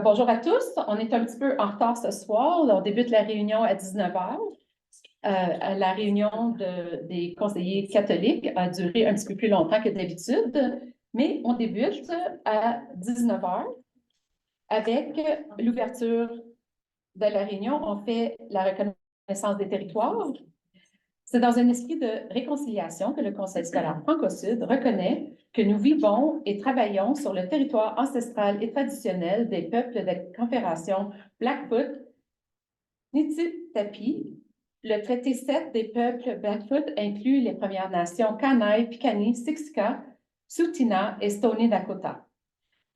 Bonjour à tous. On est un petit peu en retard ce soir. On débute la réunion à 19 heures. La réunion des conseillers catholiques a duré un petit peu plus longtemps que d'habitude, mais on débute à 19 heures avec l'ouverture de la réunion. On fait la reconnaissance des territoires. C'est dans un esprit de réconciliation que le Conseil scolaire Franco-Sud reconnaît que nous vivons et travaillons sur le territoire ancestral et traditionnel des peuples de Confédération Blackfoot, Niitsitapi. Le traité 7 des peuples Blackfoot inclut les Premières Nations Kainai, Piikani, Siksika, Tsuut'ina et Stoney Nakoda.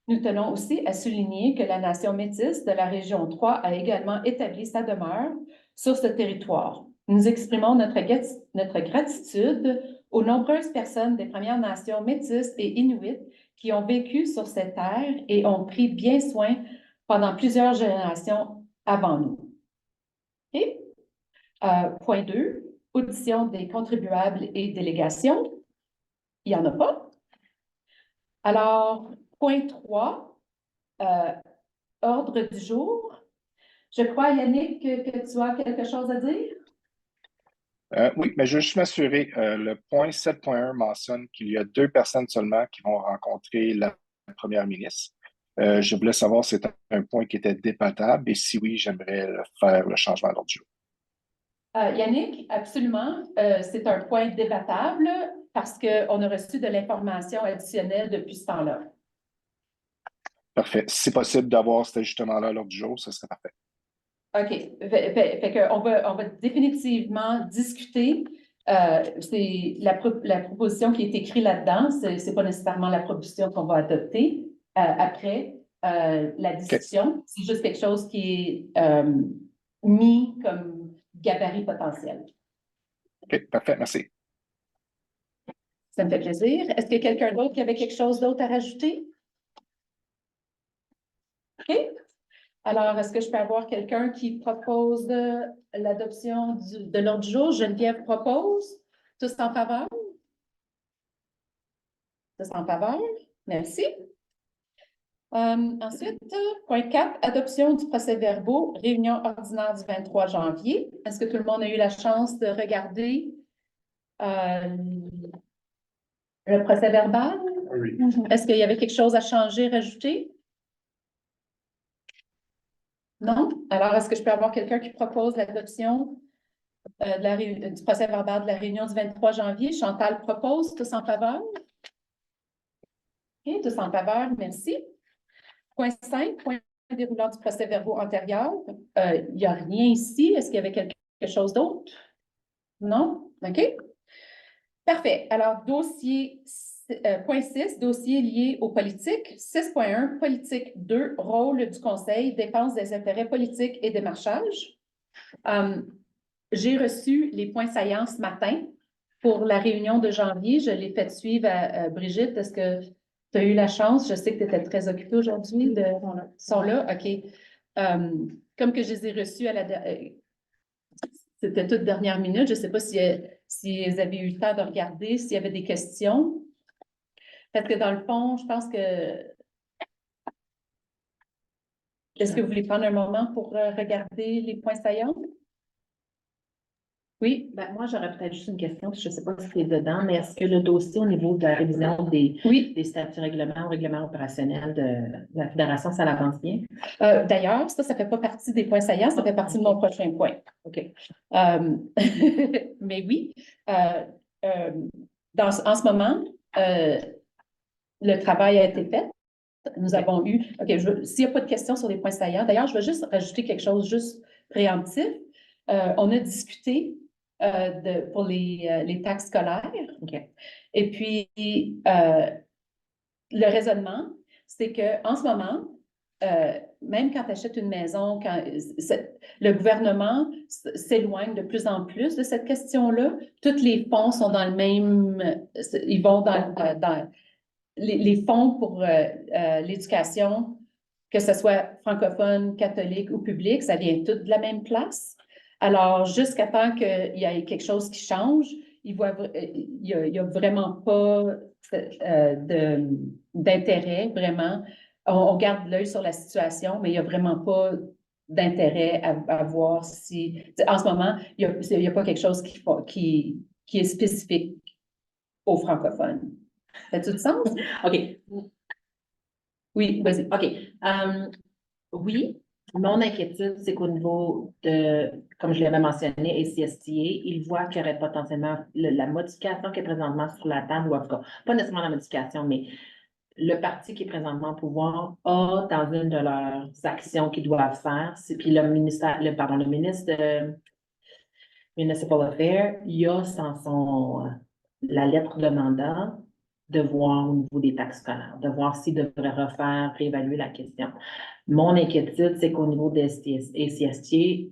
Nous tenons aussi à souligner que la nation métisse de la région 3 a également établi sa demeure sur ce territoire. Nous exprimons notre gratitude aux nombreuses personnes des Premières Nations métisses et inuites qui ont vécu sur cette terre et ont pris bien soin pendant plusieurs générations avant nous. Et, point 2, audition des contribuables et délégations. Il n'y en a pas. Alors, point 3, ordre du jour. Je crois, Yannick, que tu as quelque chose à dire? Oui, mais je veux juste m'assurer. Le point 7.1 mentionne qu'il y a 2 personnes seulement qui vont rencontrer la première ministre. Je voulais savoir si c'était un point qui était débattable et si oui, j'aimerais faire le changement d'ordre du jour. Yannick, absolument. C'est un point débattable parce qu'on a reçu de l'information additionnelle depuis ce temps-là. Parfait. Si c'est possible d'avoir cet ajustement-là à l'ordre du jour, ce serait parfait. OK. Fait qu'on va définitivement discuter. C'est la proposition qui est écrite là-dedans. C'est pas nécessairement la proposition qu'on va adopter après la discussion. Okay. C'est juste quelque chose qui est mis comme gabarit potentiel. OK, parfait. Merci. Ça me fait plaisir. Est-ce qu'il y a quelqu'un d'autre qui avait quelque chose d'autre à rajouter? OK. Alors, est-ce que je peux avoir quelqu'un qui propose l'adoption de l'ordre du jour? Geneviève propose. Tous en faveur? Tous en faveur? Merci. Ensuite, point 4, adoption du procès-verbaux, réunion ordinaire du 23 janvier. Est-ce que tout le monde a eu la chance de regarder le procès-verbal? Oui. Est-ce qu'il y avait quelque chose à changer, rajouter? Non? Alors, est-ce que je peux avoir quelqu'un qui propose l'adoption du procès-verbal de la réunion du 23 janvier? Chantal propose. Tous en faveur? OK, tous en faveur, merci. Point 5, point déroulant du procès-verbal antérieur. Il n'y a rien ici. Est-ce qu'il y avait quelque chose d'autre? Non? OK. Parfait. Alors, point 6, dossier lié aux politiques. 6.1, politique 2, rôle du conseil, dépenses des intérêts politiques et démarchage. J'ai reçu les points saillants ce matin pour la réunion de janvier. Je l'ai fait suivre à Brigitte. Est-ce que tu as eu la chance? Je sais que tu étais très occupée aujourd'hui. Ils sont là? OK. Comme que je les ai reçus c'était toute dernière minute. Je ne sais pas si ils avaient eu le temps de regarder, s'il y avait des questions. Parce que dans le fond, je pense que... Est-ce que vous voulez prendre un moment pour regarder les points saillants? Oui. Ben, moi, j'aurais peut-être juste une question, je ne sais pas si c'est dedans, mais est-ce que le dossier au niveau de la révision des statuts règlements ou règlements opérationnels de la Fédération, ça avance bien? D'ailleurs, ça ne fait pas partie des points saillants, ça fait partie de mon prochain point. OK. Mais oui, en ce moment, le travail a été fait. Nous avons eu... OK, s'il n'y a pas de questions sur les points saillants, d'ailleurs, je vais juste rajouter quelque chose juste préemptif. On a discuté pour les taxes scolaires. Okay. Et puis, le raisonnement, c'est qu'en ce moment, même quand tu achètes une maison, le gouvernement s'éloigne de plus en plus de cette question-là. Tous les fonds sont dans le même... Ils vont dans les fonds pour l'éducation, que ce soit francophone, catholique ou public, ça vient tout de la même place. Alors, jusqu'à temps qu'il y ait quelque chose qui change, il n'y a vraiment pas d'intérêt, vraiment, on garde l'œil sur la situation, mais il n'y a vraiment pas d'intérêt à voir si... En ce moment, il n'y a pas quelque chose qui est spécifique aux francophones. Ça a-tu du sens? OK. Oui, vas-y. OK. Oui, mon inquiétude, c'est qu'au niveau de, comme je l'avais mentionné, ACSTA, il voit qu'il y aurait potentiellement la modification qui est présentement sur la table, ou en tout cas, pas nécessairement la modification, mais le parti qui est présentement au pouvoir a dans une de leurs actions qu'ils doivent faire, puis le ministère, le ministre de Municipal Affairs, il y a la lettre de mandat de voir au niveau des taxes scolaires, de voir s'il devrait réévaluer la question. Mon inquiétude, c'est qu'au niveau des ACST,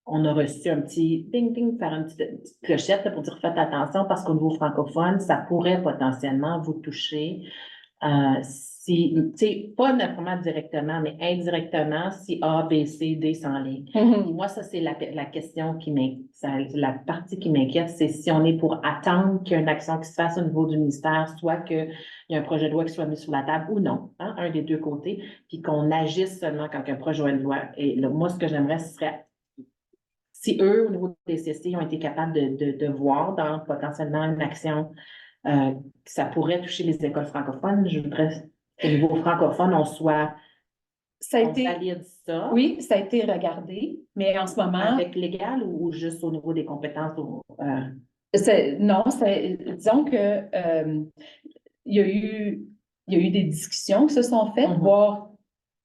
on a reçu un petit ding-ding, faire une petite clochette là, pour dire faites attention parce qu'au niveau francophone, ça pourrait potentiellement vous toucher. Si, tu sais, pas nécessairement directement, mais indirectement, si A, B, C, D s'enlignent. Moi, ça, c'est la question la partie qui m'inquiète, c'est si on est pour attendre qu'il y ait une action qui se fasse au niveau du ministère, soit qu'il y a un projet de loi qui soit mis sur la table ou non, hein, un des deux côtés, puis qu'on agisse seulement quand un projet de loi. Et là, moi, ce que j'aimerais, ce serait si eux, au niveau des CC, ont été capables de voir dans potentiellement une action ça pourrait toucher les écoles francophones, je voudrais qu'au niveau francophone, on valide ça. Oui, ça a été regardé, mais en ce moment... Avec légal ou juste au niveau des compétences? Non, disons que il y a eu des discussions qui se sont faites, voir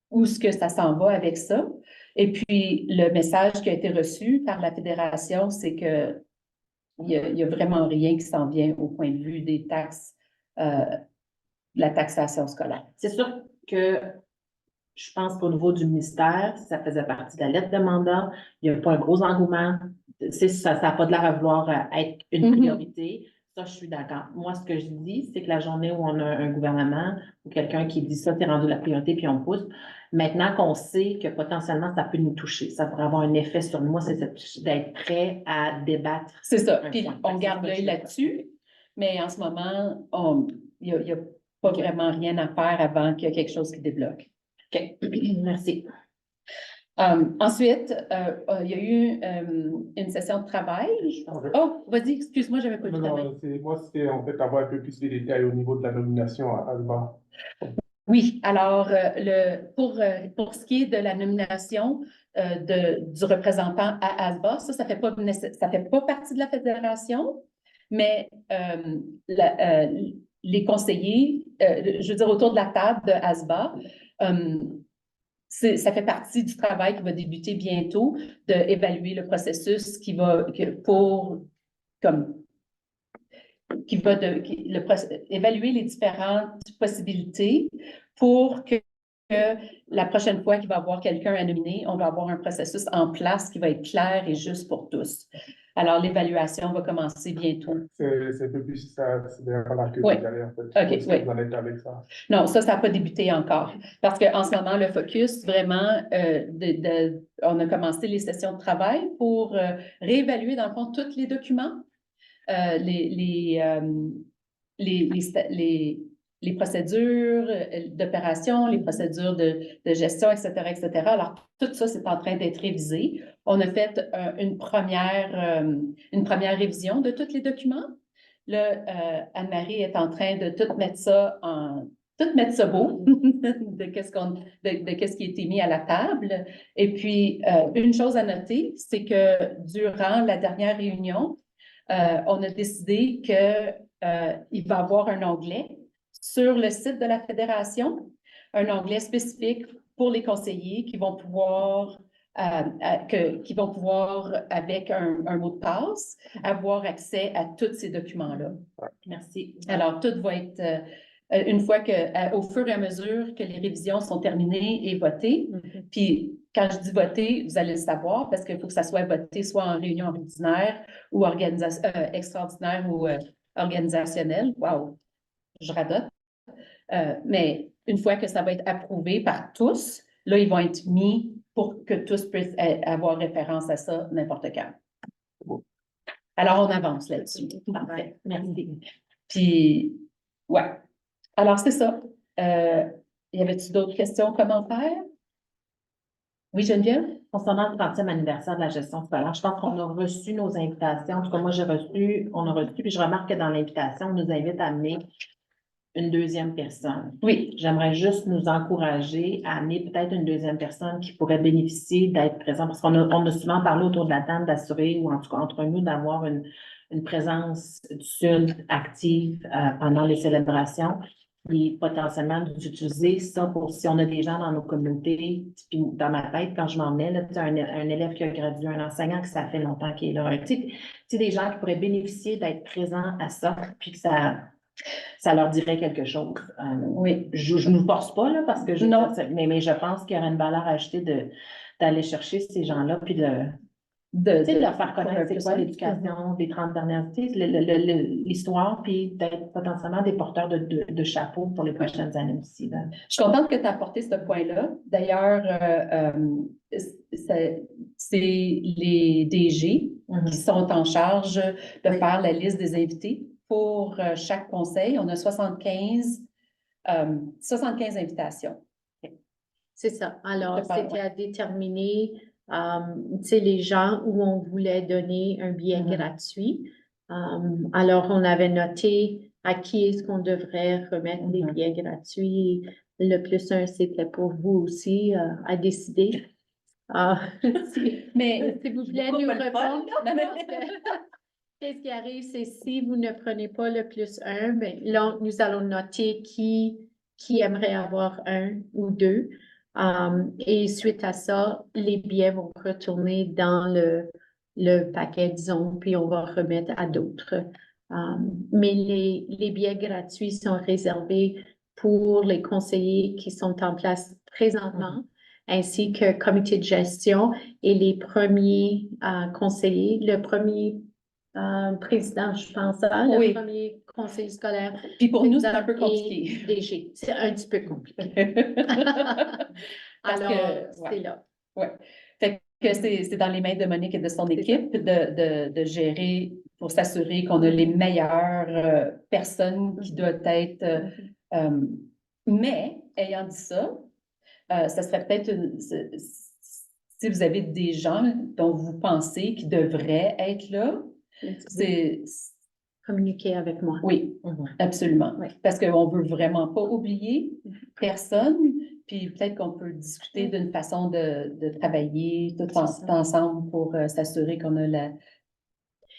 où est-ce que ça s'en va avec ça. Et puis, le message qui a été reçu par la Fédération, c'est que il y a vraiment rien qui s'en vient au point de vue des taxes, de la taxation scolaire. C'est sûr que je pense qu'au niveau du ministère, ça faisait partie de la lettre de mandat. Il n'y a pas un gros engouement. Ça n'a pas de l'air à vouloir être une priorité. Ça, je suis d'accord. Moi, ce que je dis, c'est que la journée où on a un gouvernement ou quelqu'un qui dit ça, c'est rendu la priorité, puis on pousse. Maintenant qu'on sait que potentiellement, ça peut nous toucher, ça pourrait avoir un effet sur nous, c'est d'être prêt à débattre. C'est ça. Puis on garde l'œil là-dessus, mais en ce moment, il n'y a pas vraiment rien à faire avant qu'il y ait quelque chose qui débloque. OK. Merci. Ensuite, il y a eu une session de travail. Oh, vas-y, excuse-moi, j'avais pas vu ta main. Moi, c'était en fait avoir un peu plus de détails au niveau de la nomination à ASBA. Oui, alors pour ce qui est de la nomination du représentant à ASBA, ça fait pas partie de la fédération, mais les conseillers, je veux dire autour de la table de ASBA, ça fait partie du travail qui va débuter bientôt, d'évaluer le processus évaluer les différentes possibilités pour que la prochaine fois qu'il va y avoir quelqu'un à nominer, on va avoir un processus en place qui va être clair et juste pour tous. Alors, l'évaluation va commencer bientôt. C'est un peu plus ça, c'est derrière la queue Oui. d'aller, en fait. OK, oui. Vous en êtes avec ça? Non, ça n'a pas débuté encore. Parce qu'en ce moment, le focus, vraiment, on a commencé les sessions de travail pour réévaluer, dans le fond, tous les documents, les procédures d'opération, les procédures de gestion, etc., etc. Alors, tout ça, c'est en train d'être révisé. On a fait une première révision de tous les documents. Là, Anne-Marie est en train de tout mettre ça beau de qu'est-ce qui a été mis à la table. Et puis, une chose à noter, c'est que durant la dernière réunion, on a décidé qu'il va y avoir un onglet sur le site de la Fédération, un onglet spécifique pour les conseillers qui vont pouvoir, avec un mot de passe, avoir accès à tous ces documents-là. Merci. Alors, tout va être, une fois au fur et à mesure que les révisions sont terminées et votées, puis quand je dis voter, vous allez le savoir parce qu'il faut que ça soit voté soit en réunion ordinaire ou extraordinaire ou organisationnelle. Wow, je radote. Mais une fois que ça va être approuvé par tous, là, ils vont être mis pour que tous puissent avoir référence à ça n'importe quand. Alors, on avance là-dessus. Parfait. Merci. Puis, ouais. Alors, c'est ça. Y avait-il d'autres questions, commentaires? Oui, Geneviève? Concernant le 30e anniversaire de la gestion scolaire, je pense qu'on a reçu nos invitations. En tout cas, moi, on a reçu, puis je remarque que dans l'invitation, on nous invite à amener une deuxième personne. Oui. J'aimerais juste nous encourager à amener peut-être une deuxième personne qui pourrait bénéficier d'être présente, parce on a souvent parlé autour de la table d'assurer, ou en tout cas entre nous, d'avoir une présence d'adultes active pendant les célébrations. Et potentiellement d'utiliser ça pour si on a des gens dans nos communautés. Puis dans ma tête, quand je m'en mets, là, un élève qui a gradué, un enseignant que ça fait longtemps qu'il est là, tu sais, des gens qui pourraient bénéficier d'être présents à ça, puis que ça leur dirait quelque chose. Oui. Je ne nous force pas, là, parce que Non. mais je pense qu'il y aurait une valeur ajoutée d'aller chercher ces gens-là, puis tu sais, de leur faire connaître c'est quoi l'éducation des 30 dernières années, l'histoire, puis d'être potentiellement des porteurs de chapeaux pour les prochaines années aussi. Là. Je suis contente que tu aies apporté ce point-là. D'ailleurs, c'est les DG qui sont en charge de faire la liste des invités pour chaque conseil. On a 75 invitations. C'est ça. Alors, Je parle, c'était à déterminer, tu sais, les gens où on voulait donner un billet gratuit. Alors, on avait noté à qui est-ce qu'on devrait remettre les billets gratuits. Le plus un, c'était pour vous aussi à décider. Mais S'il vous plaît, nous répondre. Qu'est-ce qui arrive, c'est si vous ne prenez pas le plus un, bien, là, nous allons noter qui aimerait avoir un ou deux. Et suite à ça, les billets vont retourner dans le paquet, disons, puis on va remettre à d'autres. Mais les billets gratuits sont réservés pour les conseillers qui sont en place présentement, ainsi que comité de gestion et les premiers conseillers, le premier président, je pense, hein, Oui. le premier conseiller scolaire. Puis pour nous, c'est un président peu compliqué. et DG. C'est un petit peu compliqué. Parce Alors, que, c'est là. Oui. Fait que c'est dans les mains de Monique et de son équipe de gérer pour s'assurer qu'on a les meilleures personnes qui doivent être. Mais, ayant dit ça, ça serait peut-être si vous avez des gens dont vous pensez qui devraient être là, c'est. Communiquer avec moi. Oui, absolument. Oui. Parce qu'on ne veut vraiment pas oublier personne, puis peut-être qu'on peut discuter d'une façon de travailler tout ensemble pour s'assurer qu'on a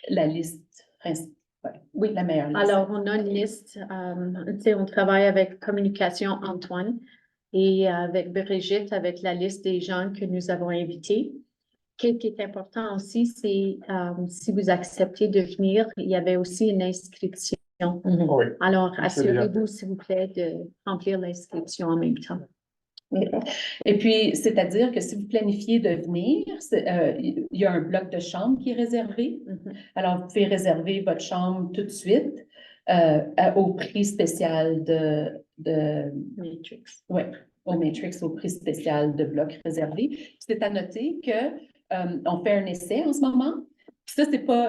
la liste principale. Oui, la meilleure liste. Alors, on a une liste, tu sais, on travaille avec Communication Antoine et avec Brigitte, avec la liste des gens que nous avons invités. Ce qui est important aussi, c'est si vous acceptez de venir, il y avait aussi une inscription. Oui. Alors, assurez-vous, s'il vous plaît, de remplir l'inscription en même temps. Et puis, c'est-à-dire que si vous planifiez de venir, il y a un bloc de chambre qui est réservé. Alors, vous pouvez réserver votre chambre tout de suite au prix spécial de Matrix. Oui, au Matrix, au prix spécial de bloc réservé. C'est à noter que on fait un essai en ce moment. Puis ça,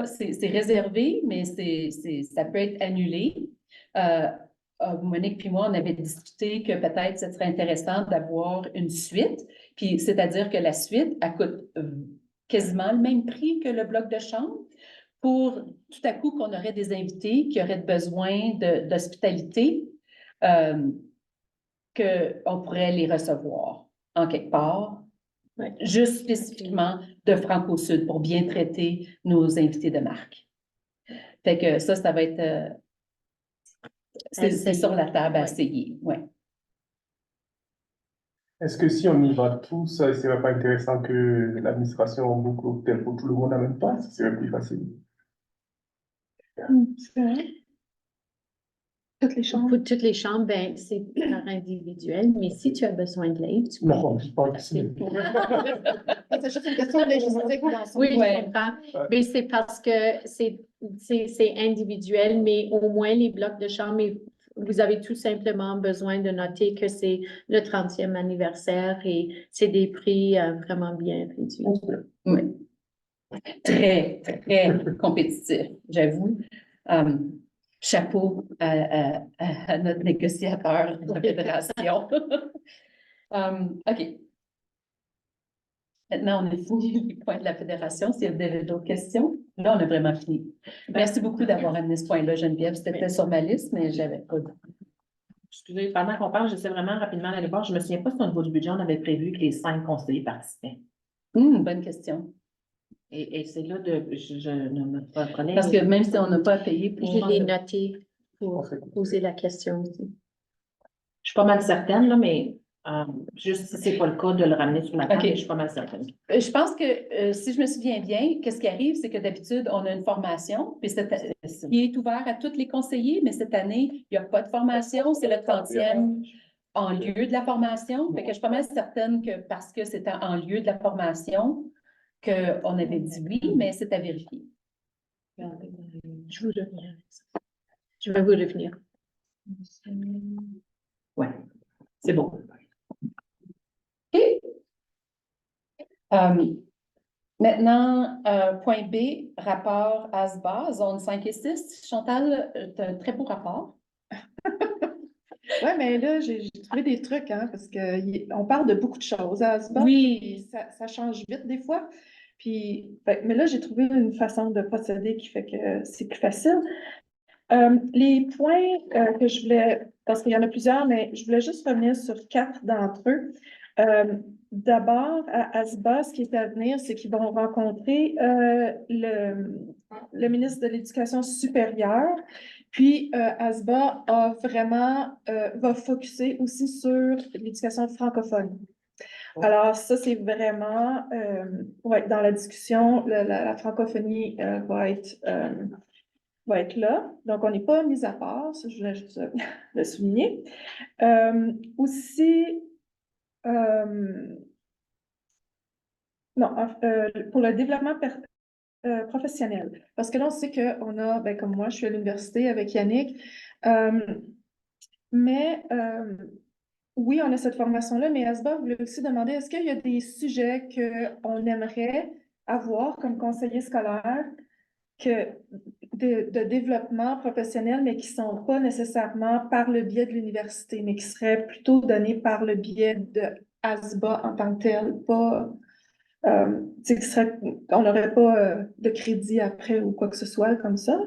c'est réservé, mais ça peut être annulé. Monique puis moi, on avait discuté que peut-être ce serait intéressant d'avoir une suite. Puis c'est-à-dire que la suite, elle coûte quasiment le même prix que le bloc de chambre pour tout à coup qu'on aurait des invités qui auraient besoin d'hospitalité, qu'on pourrait les recevoir en quelque part. Juste spécifiquement de Franco-Sud pour bien traiter nos invités de marque. Fait que ça va être... c'est sur la table à essayer, oui. Est-ce que si on y va tous, ce ne serait pas intéressant que l'administration boucle l'hôtel pour tout le monde en même temps? Ce serait plus facile. Toutes les chambres? Pour toutes les chambres, ben, c'est par individuel, mais si tu as besoin de l'aide, tu peux. Non, je pense que c'est. C'est juste une question légistique. Oui, je comprends. Mais c'est parce que c'est individuel, mais au moins les blocs de chambre, vous avez tout simplement besoin de noter que c'est le 30e anniversaire et c'est des prix vraiment bien réduits. Oui. Très, très compétitif, j'avoue. chapeau à notre négociateur de la fédération. OK. Maintenant, on a fini les points de la fédération. S'il y avait d'autres questions, là, on a vraiment fini. Merci beaucoup d'avoir amené ce point-là, Geneviève. C'était sur ma liste, mais j'avais pas. Excusez, pendant qu'on parle, j'essaie vraiment rapidement d'aller voir. Je me souviens pas si au niveau du budget, on avait prévu que les 5 conseillers participaient. Bonne question. Et c'est là notre collègue. Parce que même si on n'a pas à payer pour. Je l'ai noté pour poser la question aussi. Je suis pas mal certaine, là, mais juste si c'est pas le cas de le ramener sur la table, OK. je suis pas mal certaine. Je pense que si je me souviens bien, qu'est-ce qui arrive, c'est que d'habitude, on a une formation, puis qui est ouvert à tous les conseillers, mais cette année, il n'y a pas de formation, c'est le 30e en lieu de la formation. Fait que je suis pas mal certaine que parce que c'était en lieu de la formation, qu'on avait dit oui, mais c'est à vérifier. Je vous reviens avec ça. Je vais vous revenir. Ouais, c'est bon. OK. Maintenant, point B, rapport ASBA, zone 5 et 6. Chantal, tu as un très beau rapport. Oui, mais là, j'ai trouvé des trucs, hein, parce qu'on parle de beaucoup de choses à ASBA. Oui. Puis ça change vite des fois. Puis, mais là, j'ai trouvé une façon de procéder qui fait que c'est plus facile. Les points que je voulais, parce qu'il y en a plusieurs, mais je voulais juste revenir sur 4 d'entre eux. D'abord, à ASBA, ce qui est à venir, c'est qu'ils vont rencontrer le ministre de l'Éducation supérieure. Puis, ASBA va focuser aussi sur l'éducation francophone. Alors, ça, c'est vraiment, dans la discussion, la francophonie va être là. Donc, on n'est pas mis à part, ça, je voulais juste le souligner. Aussi, pour le développement professionnel. Parce que là, on sait qu'on a, comme moi, je suis à l'université avec Yannick, oui, on a cette formation-là, mais ASBA voulait aussi demander, est-ce qu'il y a des sujets qu'on aimerait avoir comme conseiller scolaire de développement professionnel, mais qui ne sont pas nécessairement par le biais de l'université, mais qui seraient plutôt donnés par le biais de ASBA en tant que tel, pas, on n'aurait pas de crédit après ou quoi que ce soit comme ça.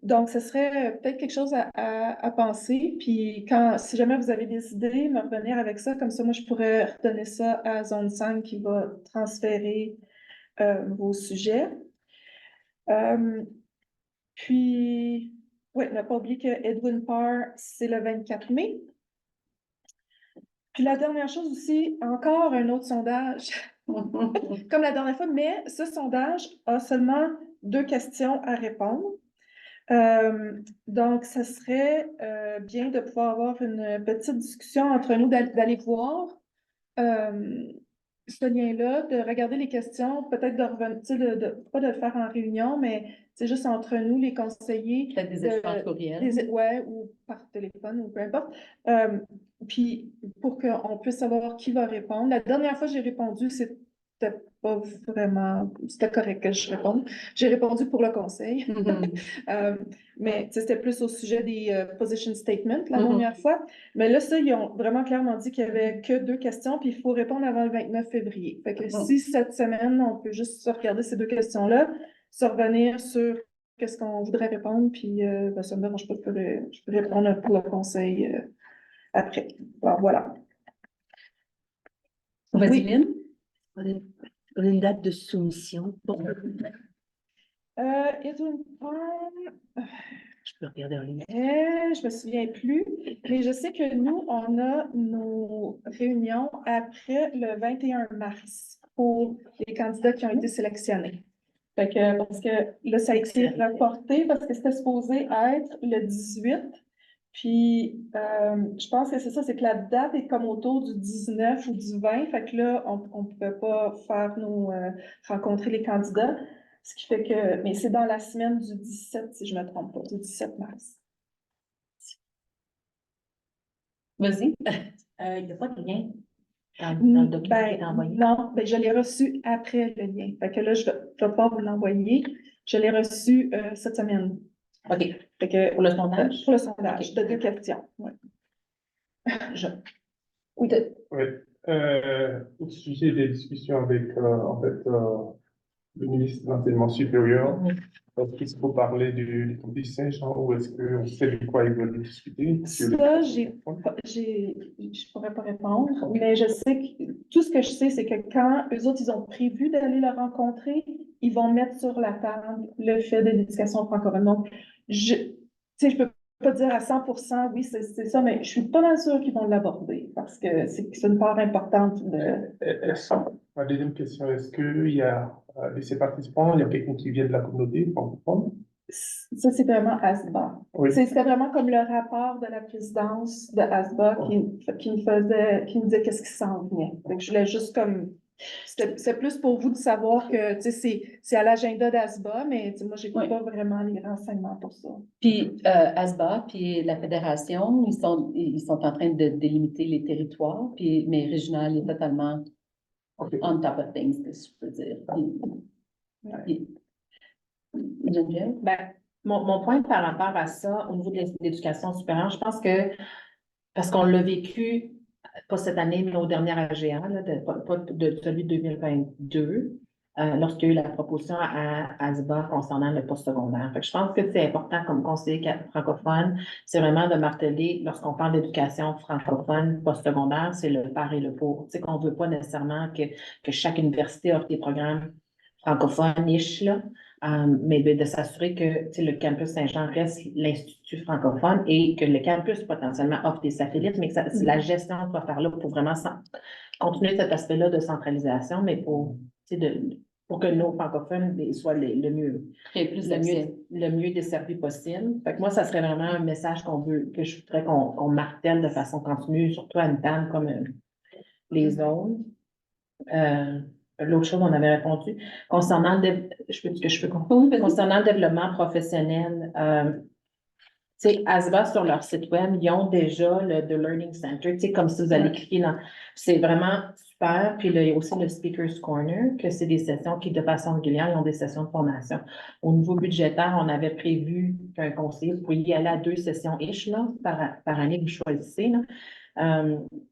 Donc, ce serait peut-être quelque chose à penser. Puis, si jamais vous avez des idées, me revenir avec ça. Comme ça, moi, je pourrais redonner ça à Zone 5 qui va transférer vos sujets. Puis, oui, ne pas oublier que Edwin Parr, c'est le 24 mai. Puis la dernière chose aussi, encore un autre sondage, comme la dernière fois, mais ce sondage a seulement 2 questions à répondre. Donc, ce serait bien de pouvoir avoir une petite discussion entre nous, d'aller voir ce lien-là, de regarder les questions, peut-être de revenir, pas de le faire en réunion, mais c'est juste entre nous, les conseillers. Peut-être des échanges courriels. Ouais, ou par téléphone, ou peu importe. Puis, pour qu'on puisse savoir qui va répondre. La dernière fois que j'ai répondu, c'était pas vraiment... C'était correct que je réponde. J'ai répondu pour le conseil. Mais c'était plus au sujet des position statements la dernière fois. Mais là, ça, ils ont vraiment clairement dit qu'il n'y avait que 2 questions, puis il faut répondre avant le 29 février. Fait que si cette semaine, on peut juste se regarder ces 2 questions-là, se revenir sur qu'est-ce qu'on voudrait répondre, puis ça ne me dérange pas, je peux répondre pour le conseil après. Alors, voilà. Vas-y, Lynn. Une date de soumission. Edwin Parr, Je peux regarder en ligne. je me souviens plus, mais je sais que nous, on a nos réunions après le 21 mars pour les candidats qui ont été sélectionnés. Fait que, parce que là, ça a été reporté parce que c'était supposé être le 18. Puis, je pense que c'est ça, c'est que la date est comme autour du 19 ou du 20. Fait que là, on ne pouvait pas faire rencontrer les candidats. Ce qui fait que, mais c'est dans la semaine du 17, si je ne me trompe pas, du 17 mars. Vas-y. Il n'y a pas de lien dans le document qui est envoyé. Non, je l'ai reçu après le lien. Fait que là, je vais pas vous l'envoyer. Je l'ai reçu cette semaine. OK. Fait que, Pour le sondage? pour le sondage, Ok. de 2 questions. Ouais. Je- Oui, Oui. Au sujet des discussions avec, en fait, le ministre de l'Enseignement supérieur, est-ce qu'il faut parler du campus Saint-Jean ou est-ce qu'on sait de quoi ils veulent discuter? ça, je pourrais pas répondre, mais je sais que tout ce que je sais, c'est que quand eux autres, ils ont prévu d'aller le rencontrer, ils vont mettre sur la table le fait de l'éducation francophone. Donc, tu sais, je peux pas dire à 100% oui, c'est ça, mais je suis pas mal sûre qu'ils vont l'aborder parce que c'est une part importante de. Ma deuxième question, est-ce qu'il y a de ces participants, il y a quelqu'un qui vient de la communauté francophone? Ça, c'est vraiment ASBA. Oui. C'était vraiment comme le rapport de la présidence de ASBA qui me disait qu'est-ce qui s'en venait. Donc, je voulais juste comme, c'est plus pour vous de savoir que, tu sais, c'est à l'agenda d'ASBA, mais tu sais, moi, j'ai Oui. pas vraiment les renseignements pour ça. Puis ASBA, puis la fédération, ils sont en train de délimiter les territoires, puis, mais Réginal est totalement OK. on top of things, si je peux dire. Geneviève? Ben, mon point par rapport à ça, au niveau de l'éducation supérieure, je pense que, parce qu'on l'a vécu, pas cette année, mais au dernier AGA, là, pas de celui de 2022, lorsqu'il y a eu la proposition à ASBA concernant le postsecondaire. Fait que je pense que c'est important comme conseiller francophone, c'est vraiment de marteler, lorsqu'on parle d'éducation francophone postsecondaire, c'est le par et le pour. Tu sais, qu'on veut pas nécessairement que chaque université offre des programmes francophones-ish, là. Mais de s'assurer que tu sais, le campus Saint-Jean reste l'institut francophone et que le campus potentiellement offre des satellites, mais que la gestion doit faire là pour vraiment continuer cet aspect-là de centralisation, mais tu sais, pour que nos francophones soient le mieux, Il y a plus d'accès. le mieux desservis possible. Fait que moi, ça serait vraiment un message que je voudrais qu'on martèle de façon continue, surtout à une table comme les zones. L'autre chose, on avait répondu. Concernant concernant le développement professionnel, tu sais, ASBA, sur leur site web, ils ont déjà le The Learning Center, tu sais, comme si vous allez cliquer dans. C'est vraiment super. Puis là, il y a aussi le Speaker's Corner, que c'est des sessions qui, de façon régulière, ils ont des sessions de formation. Au niveau budgétaire, on avait prévu qu'un conseiller pouvait y aller à 2 sessions-ish, là, par année que vous choisissez, là.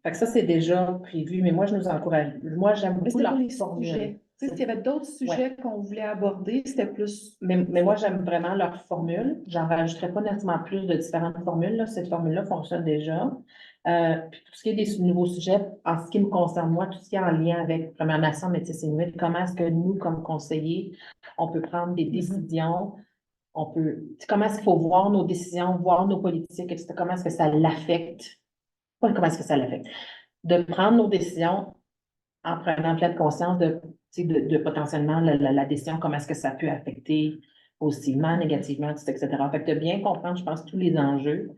Fait que ça, c'est déjà prévu, mais moi, je nous encourage. Moi, j'aime Mais beaucoup c'était leur pour les formule. sujets. Tu sais, s'il y avait d'autres sujets qu'on voulait aborder, c'était plus. Mais moi, j'aime vraiment leur formule. J'en rajouterai pas nécessairement plus de différentes formules, là. Cette formule-là fonctionne déjà. Puis pour ce qui est des nouveaux sujets, en ce qui me concerne, moi, tout ce qui est en lien avec Première Nation, Métis Inuit, comment est-ce que nous, comme conseillers, on peut prendre des décisions, comment est-ce qu'il faut voir nos décisions, voir nos politiques, etc. Comment est-ce que ça l'affecte? Pas comment est-ce que ça l'affecte. De prendre nos décisions en prenant pleine conscience de potentiellement la décision, comment est-ce que ça peut affecter positivement, négativement, etc. Fait que de bien comprendre, je pense, tous les enjeux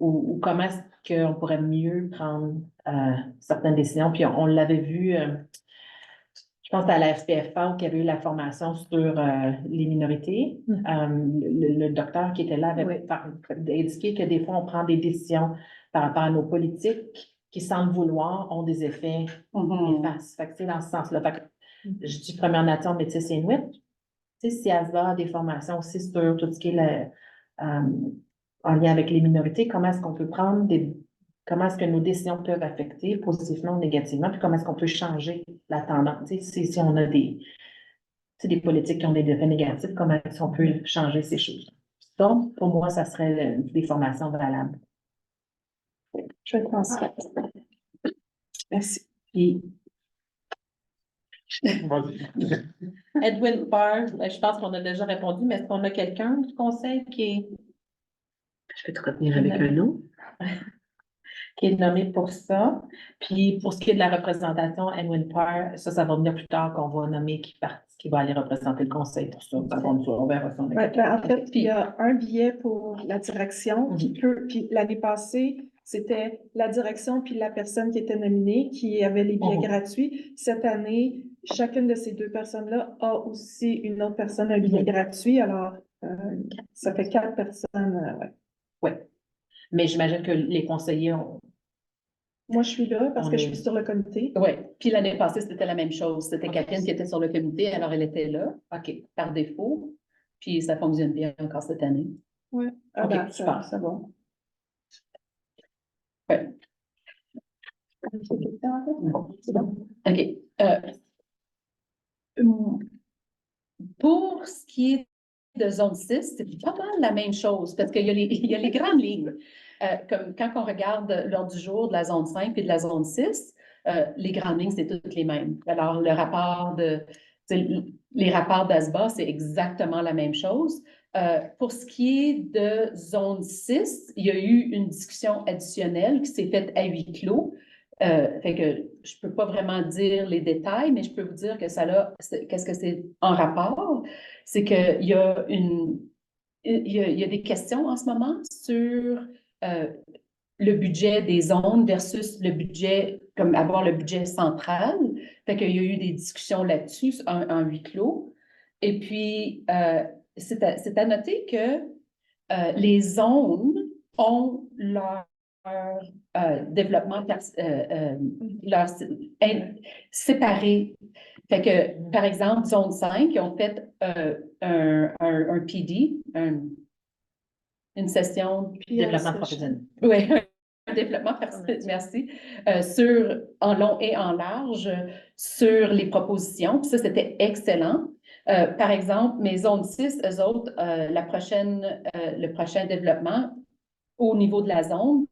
ou comment est-ce qu'on pourrait mieux prendre certaines décisions. Puis on l'avait vu, je pense à la FPFA où il y avait eu la formation sur les minorités. Le docteur qui était là avait indiqué que des fois, on prend des décisions par rapport à nos politiques qui, sans le vouloir, ont des effets néfastes. Fait que c'est dans ce sens-là. Fait que je dis Première Nation, Métis Inuit. Tu sais, si ASBA a des formations aussi sur tout ce qui est en lien avec les minorités, comment est-ce qu'on peut comment est-ce que nos décisions peuvent affecter positivement ou négativement, puis comment est-ce qu'on peut changer la tendance. Tu sais, si on a des politiques qui ont des effets négatifs, comment est-ce qu'on peut changer ces choses. Donc, pour moi, ça serait des formations valables. Je vais transmettre. Merci. Puis, Vas-y. Edwin Parr, je pense qu'on a déjà répondu, mais est-ce qu'on a quelqu'un du conseil Je vais te retenir avec un nom. qui est nommé pour ça? Puis pour ce qui est de la représentation, Edwin Parr, ça va venir plus tard qu'on va nommer qui va aller représenter le conseil pour ça. On verra ça. Ouais, ben, en fait, il y a un billet pour la direction qui peut, puis l'année passée, c'était la direction puis la personne qui était nominée qui avait les billets gratuits. Cette année, chacune de ces 2 personnes-là a aussi une autre personne un billet gratuit. Alors, ça fait 4 personnes. Oui. Mais j'imagine que les conseillers ont. Moi, je suis là parce que je suis sur le comité. Oui. Puis l'année passée, c'était la même chose. C'était Catherine qui était sur le comité, alors elle était là, par défaut. Puis ça fonctionne bien encore cette année. Ouais. Ah Ok, ben, super. ça va. Ouais. C'est bon. OK. Hum, Pour ce qui est de zone 6, c'est pas mal la même chose parce qu'il y a il y a les grandes lignes. Comme quand on regarde l'ordre du jour de la zone 5 et de la zone 6, les grandes lignes, c'est toutes les mêmes. Alors, les rapports d'ASBA, c'est exactement la même chose. Pour ce qui est de zone 6, il y a eu une discussion additionnelle qui s'est faite à huis clos. Fait que je peux pas vraiment dire les détails, mais je peux vous dire que qu'est-ce que c'est en rapport? C'est qu'il y a il y a des questions en ce moment sur le budget des zones versus le budget, comme avoir le budget central. Fait qu'il y a eu des discussions là-dessus en huis clos. Et puis, c'est à noter que les zones ont leur développement leur, séparé. Fait que, par exemple, zone 5, ils ont fait un PD, une session. Développement professionnel. Oui, un développement personnel, merci, en long et en large sur les propositions. Puis ça, c'était excellent. Par exemple, mes zones 6, eux autres, le prochain développement au niveau de la zone,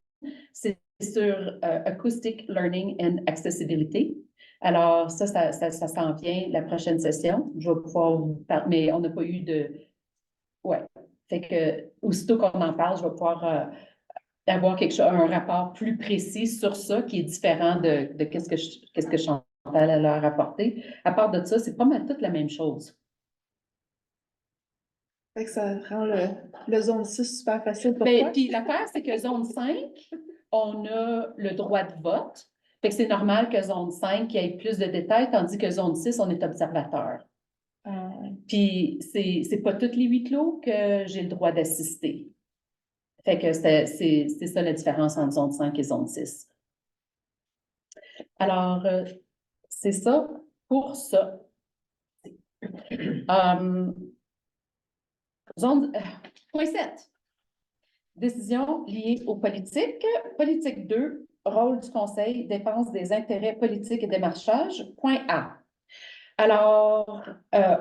c'est sur Acoustic Learning and Accessibility. Alors, ça s'en vient la prochaine session. Je vais pouvoir vous parler, mais on n'a pas eu de... Ouais. Fait que, aussitôt qu'on en parle, je vais pouvoir avoir un rapport plus précis sur ça qui est différent de qu'est-ce que Chantal a leur apporté. À part de ça, c'est pas mal toute la même chose. Fait que ça rend le zone 6 super facile. Pourquoi? Puis l'affaire, c'est que zone 5, on a le droit de vote. Fait que c'est normal que zone 5 il y ait plus de détails, tandis que zone 6, on est observateur. Puis c'est pas toutes les huis clos que j'ai le droit d'assister. Fait que c'est ça la différence entre zone 5 et zone 6. Alors, c'est ça pour ça. Point 7. Décision liée aux politiques. Politique 2, rôle du Conseil, défense des intérêts politiques et démarchage. Point A. Alors,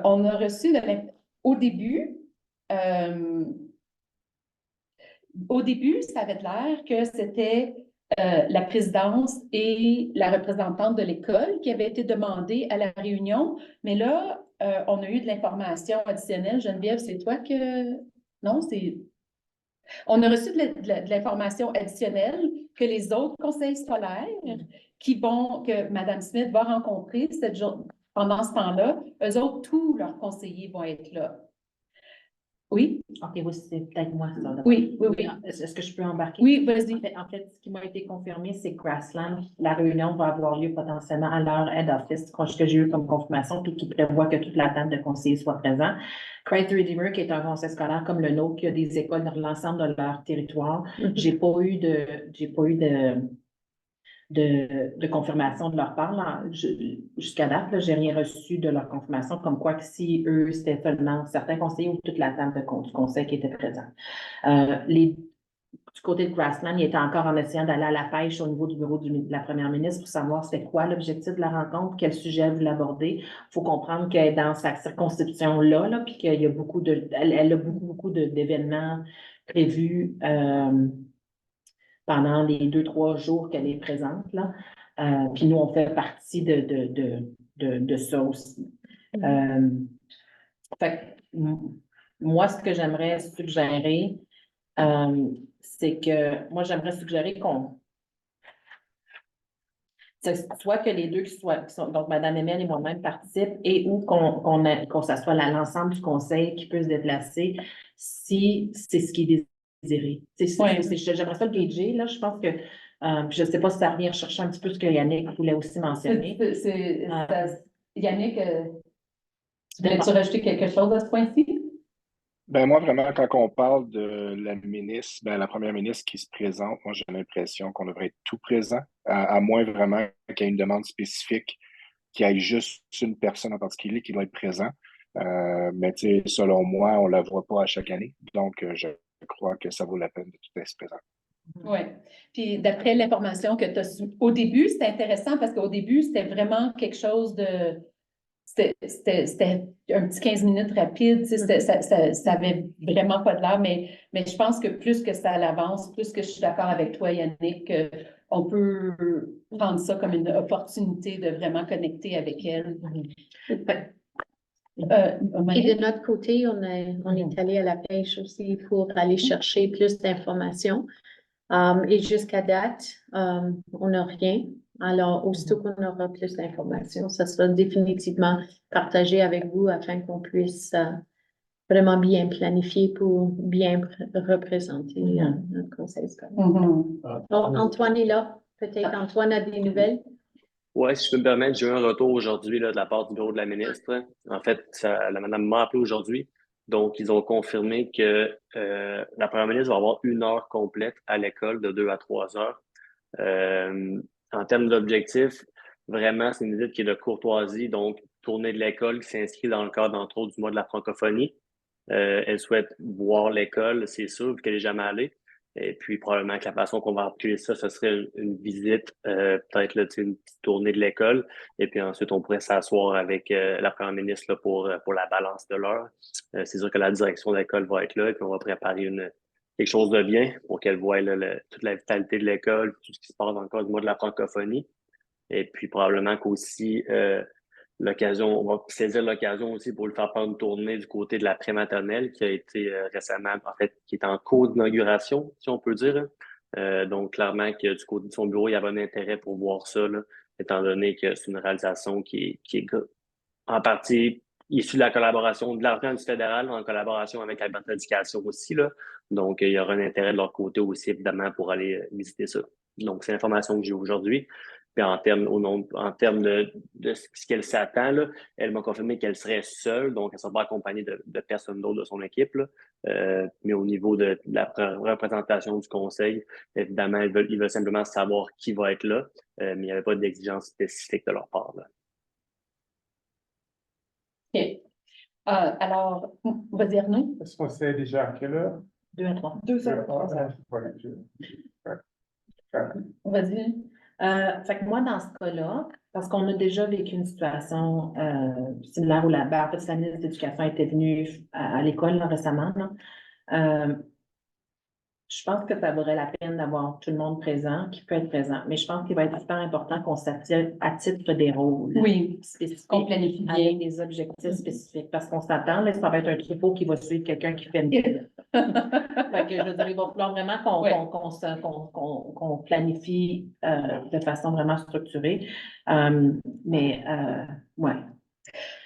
on a reçu au début, ça avait l'air que c'était la présidence et la représentante de l'école qui avaient été demandées à la réunion, mais là, on a eu de l'information additionnelle. Geneviève, c'est toi que... Non, c'est... On a reçu de l'information additionnelle que les autres conseils scolaires que Mme Smith va rencontrer pendant ce temps-là, eux autres, tous leurs conseillers vont être là. Oui? OK, oui, c'est peut-être moi, ça. Là. Oui. Est-ce que je peux embarquer? Oui, vas-y. En fait, ce qui m'a été confirmé, c'est que Grassland, la réunion va avoir lieu potentiellement à leur head office, que j'ai eu comme confirmation, puis qui prévoit que toute la table de conseillers soit présente. Christ Redeemer, qui est un conseil scolaire comme le nôtre, qui a des écoles dans l'ensemble de leur territoire. J'ai pas eu de confirmation de leur part. Jusqu'à date, je n'ai rien reçu de leur confirmation, comme quoi que si eux, c'était seulement certains conseillers ou toute la table du conseil qui était présente. Du côté de Grassland, il était encore en essayant d'aller à la pêche au niveau du bureau de la première ministre pour savoir c'était quoi l'objectif de la rencontre, quel sujet elle voulait aborder. Il faut comprendre qu'elle est dans sa circonscription-là, puis qu'il y a elle a beaucoup d'événements prévus pendant les 2-3 jours qu'elle est présente, là. Puis nous, on fait partie de ça aussi. Fait que, moi, ce que j'aimerais suggérer, c'est que moi, j'aimerais suggérer soit que les deux qui sont, donc Mme Emel et moi-même participent et ou qu'on s'assoie l'ensemble du conseil qui peut se déplacer si c'est ce qui est désiré. J'aimerais ça le gager, là. Je pense que je ne sais pas si ça revient chercher un petit peu ce que Yannick voulait aussi mentionner. Yannick, voulais-tu rajouter quelque chose à ce point-ci? Ben moi, vraiment, quand on parle de la ministre, la première ministre qui se présente, moi, j'ai l'impression qu'on devrait être tout présent, à moins vraiment qu'il y ait une demande spécifique, qu'il y ait juste une personne en particulier qui doit être présent. Mais tu sais, selon moi, on la voit pas à chaque année. Donc, je crois que ça vaut la peine de tout être présent. Oui. Puis d'après l'information que tu as au début, c'était intéressant parce qu'au début, c'était vraiment quelque chose de. C'était un petit 15 minutes rapide, tu sais, ça avait vraiment pas de l'air, mais je pense que plus que ça avance, plus que je suis d'accord avec toi, Yannick, on peut prendre ça comme une opportunité de vraiment connecter avec elle. Et de notre côté, on est allé à la pêche aussi pour aller chercher plus d'informations. Et jusqu'à date, on n'a rien. Alors, aussitôt qu'on aura plus d'informations, ça sera définitivement partagé avec vous afin qu'on puisse vraiment bien planifier pour bien représenter notre conseil scolaire. Alors, Antoine est là. Peut-être Antoine a des nouvelles. Oui, si je peux me permettre, j'ai eu un retour aujourd'hui là, de la part du bureau de la ministre. En fait, la madame m'a appelé aujourd'hui. Donc, ils ont confirmé que la première ministre va avoir 1 heure complète à l'école de 2 à 3 heures. En termes d'objectifs, vraiment, c'est une visite qui est de courtoisie, donc tournée de l'école qui s'inscrit dans le cadre, entre autres, du mois de la francophonie. Elle souhaite voir l'école, c'est sûr, vu qu'elle n'est jamais allée. Et puis, probablement que la façon qu'on va articuler ça, ce serait une visite, peut-être là, une petite tournée de l'école. Et puis ensuite, on pourrait s'asseoir avec la première ministre là, pour la balance de l'heure. C'est sûr que la direction de l'école va être là et puis on va préparer quelque chose de bien pour qu'elle voie là, toute la vitalité de l'école, tout ce qui se passe dans le cadre du mois de la francophonie. Et puis, probablement qu'aussi, on va saisir l'occasion aussi pour le faire faire une tournée du côté de la prématernelle qui a été récemment, en fait, qui est en cours d'inauguration, si on peut dire. Donc, clairement que du côté de son bureau, il y avait un intérêt pour voir ça, là, étant donné que c'est une réalisation qui est en partie issue de la collaboration de l'argent du fédéral en collaboration avec Alberta Éducation aussi, là. Donc, il y aura un intérêt de leur côté aussi, évidemment, pour aller visiter ça. Donc, c'est l'information que j'ai aujourd'hui. Puis en termes de ce qu'elle s'attend, là, elle m'a confirmé qu'elle serait seule, donc elle ne sera pas accompagnée de personne d'autre de son équipe. Là. Mais au niveau de la représentation du conseil, évidemment, ils veulent simplement savoir qui va être là, mais il n'y avait pas d'exigence spécifique de leur part. Là. OK. Alors, on va dire non. Est-ce qu'on sait déjà à quelle heure? 2 à 3. 2 heures, 3 heures. Voilà, Vas-y. Fait que moi, dans ce cas-là, parce qu'on a déjà vécu une situation similaire où en fait, la ministre de l'Éducation était venue à l'école là, récemment, là. Je pense que ça vaudrait la peine d'avoir tout le monde présent, qui peut être présent. Mais je pense qu'il va être super important qu'on s'attire à titre des rôles Oui, spécifiques, qu'on planifie bien. avec des objectifs spécifiques. Parce qu'on s'attend, là, ça va être un troupeau qui va suivre quelqu'un qui fait une ville. Fait que je veux dire, il va falloir vraiment qu'on planifie de façon vraiment structurée. Ouais.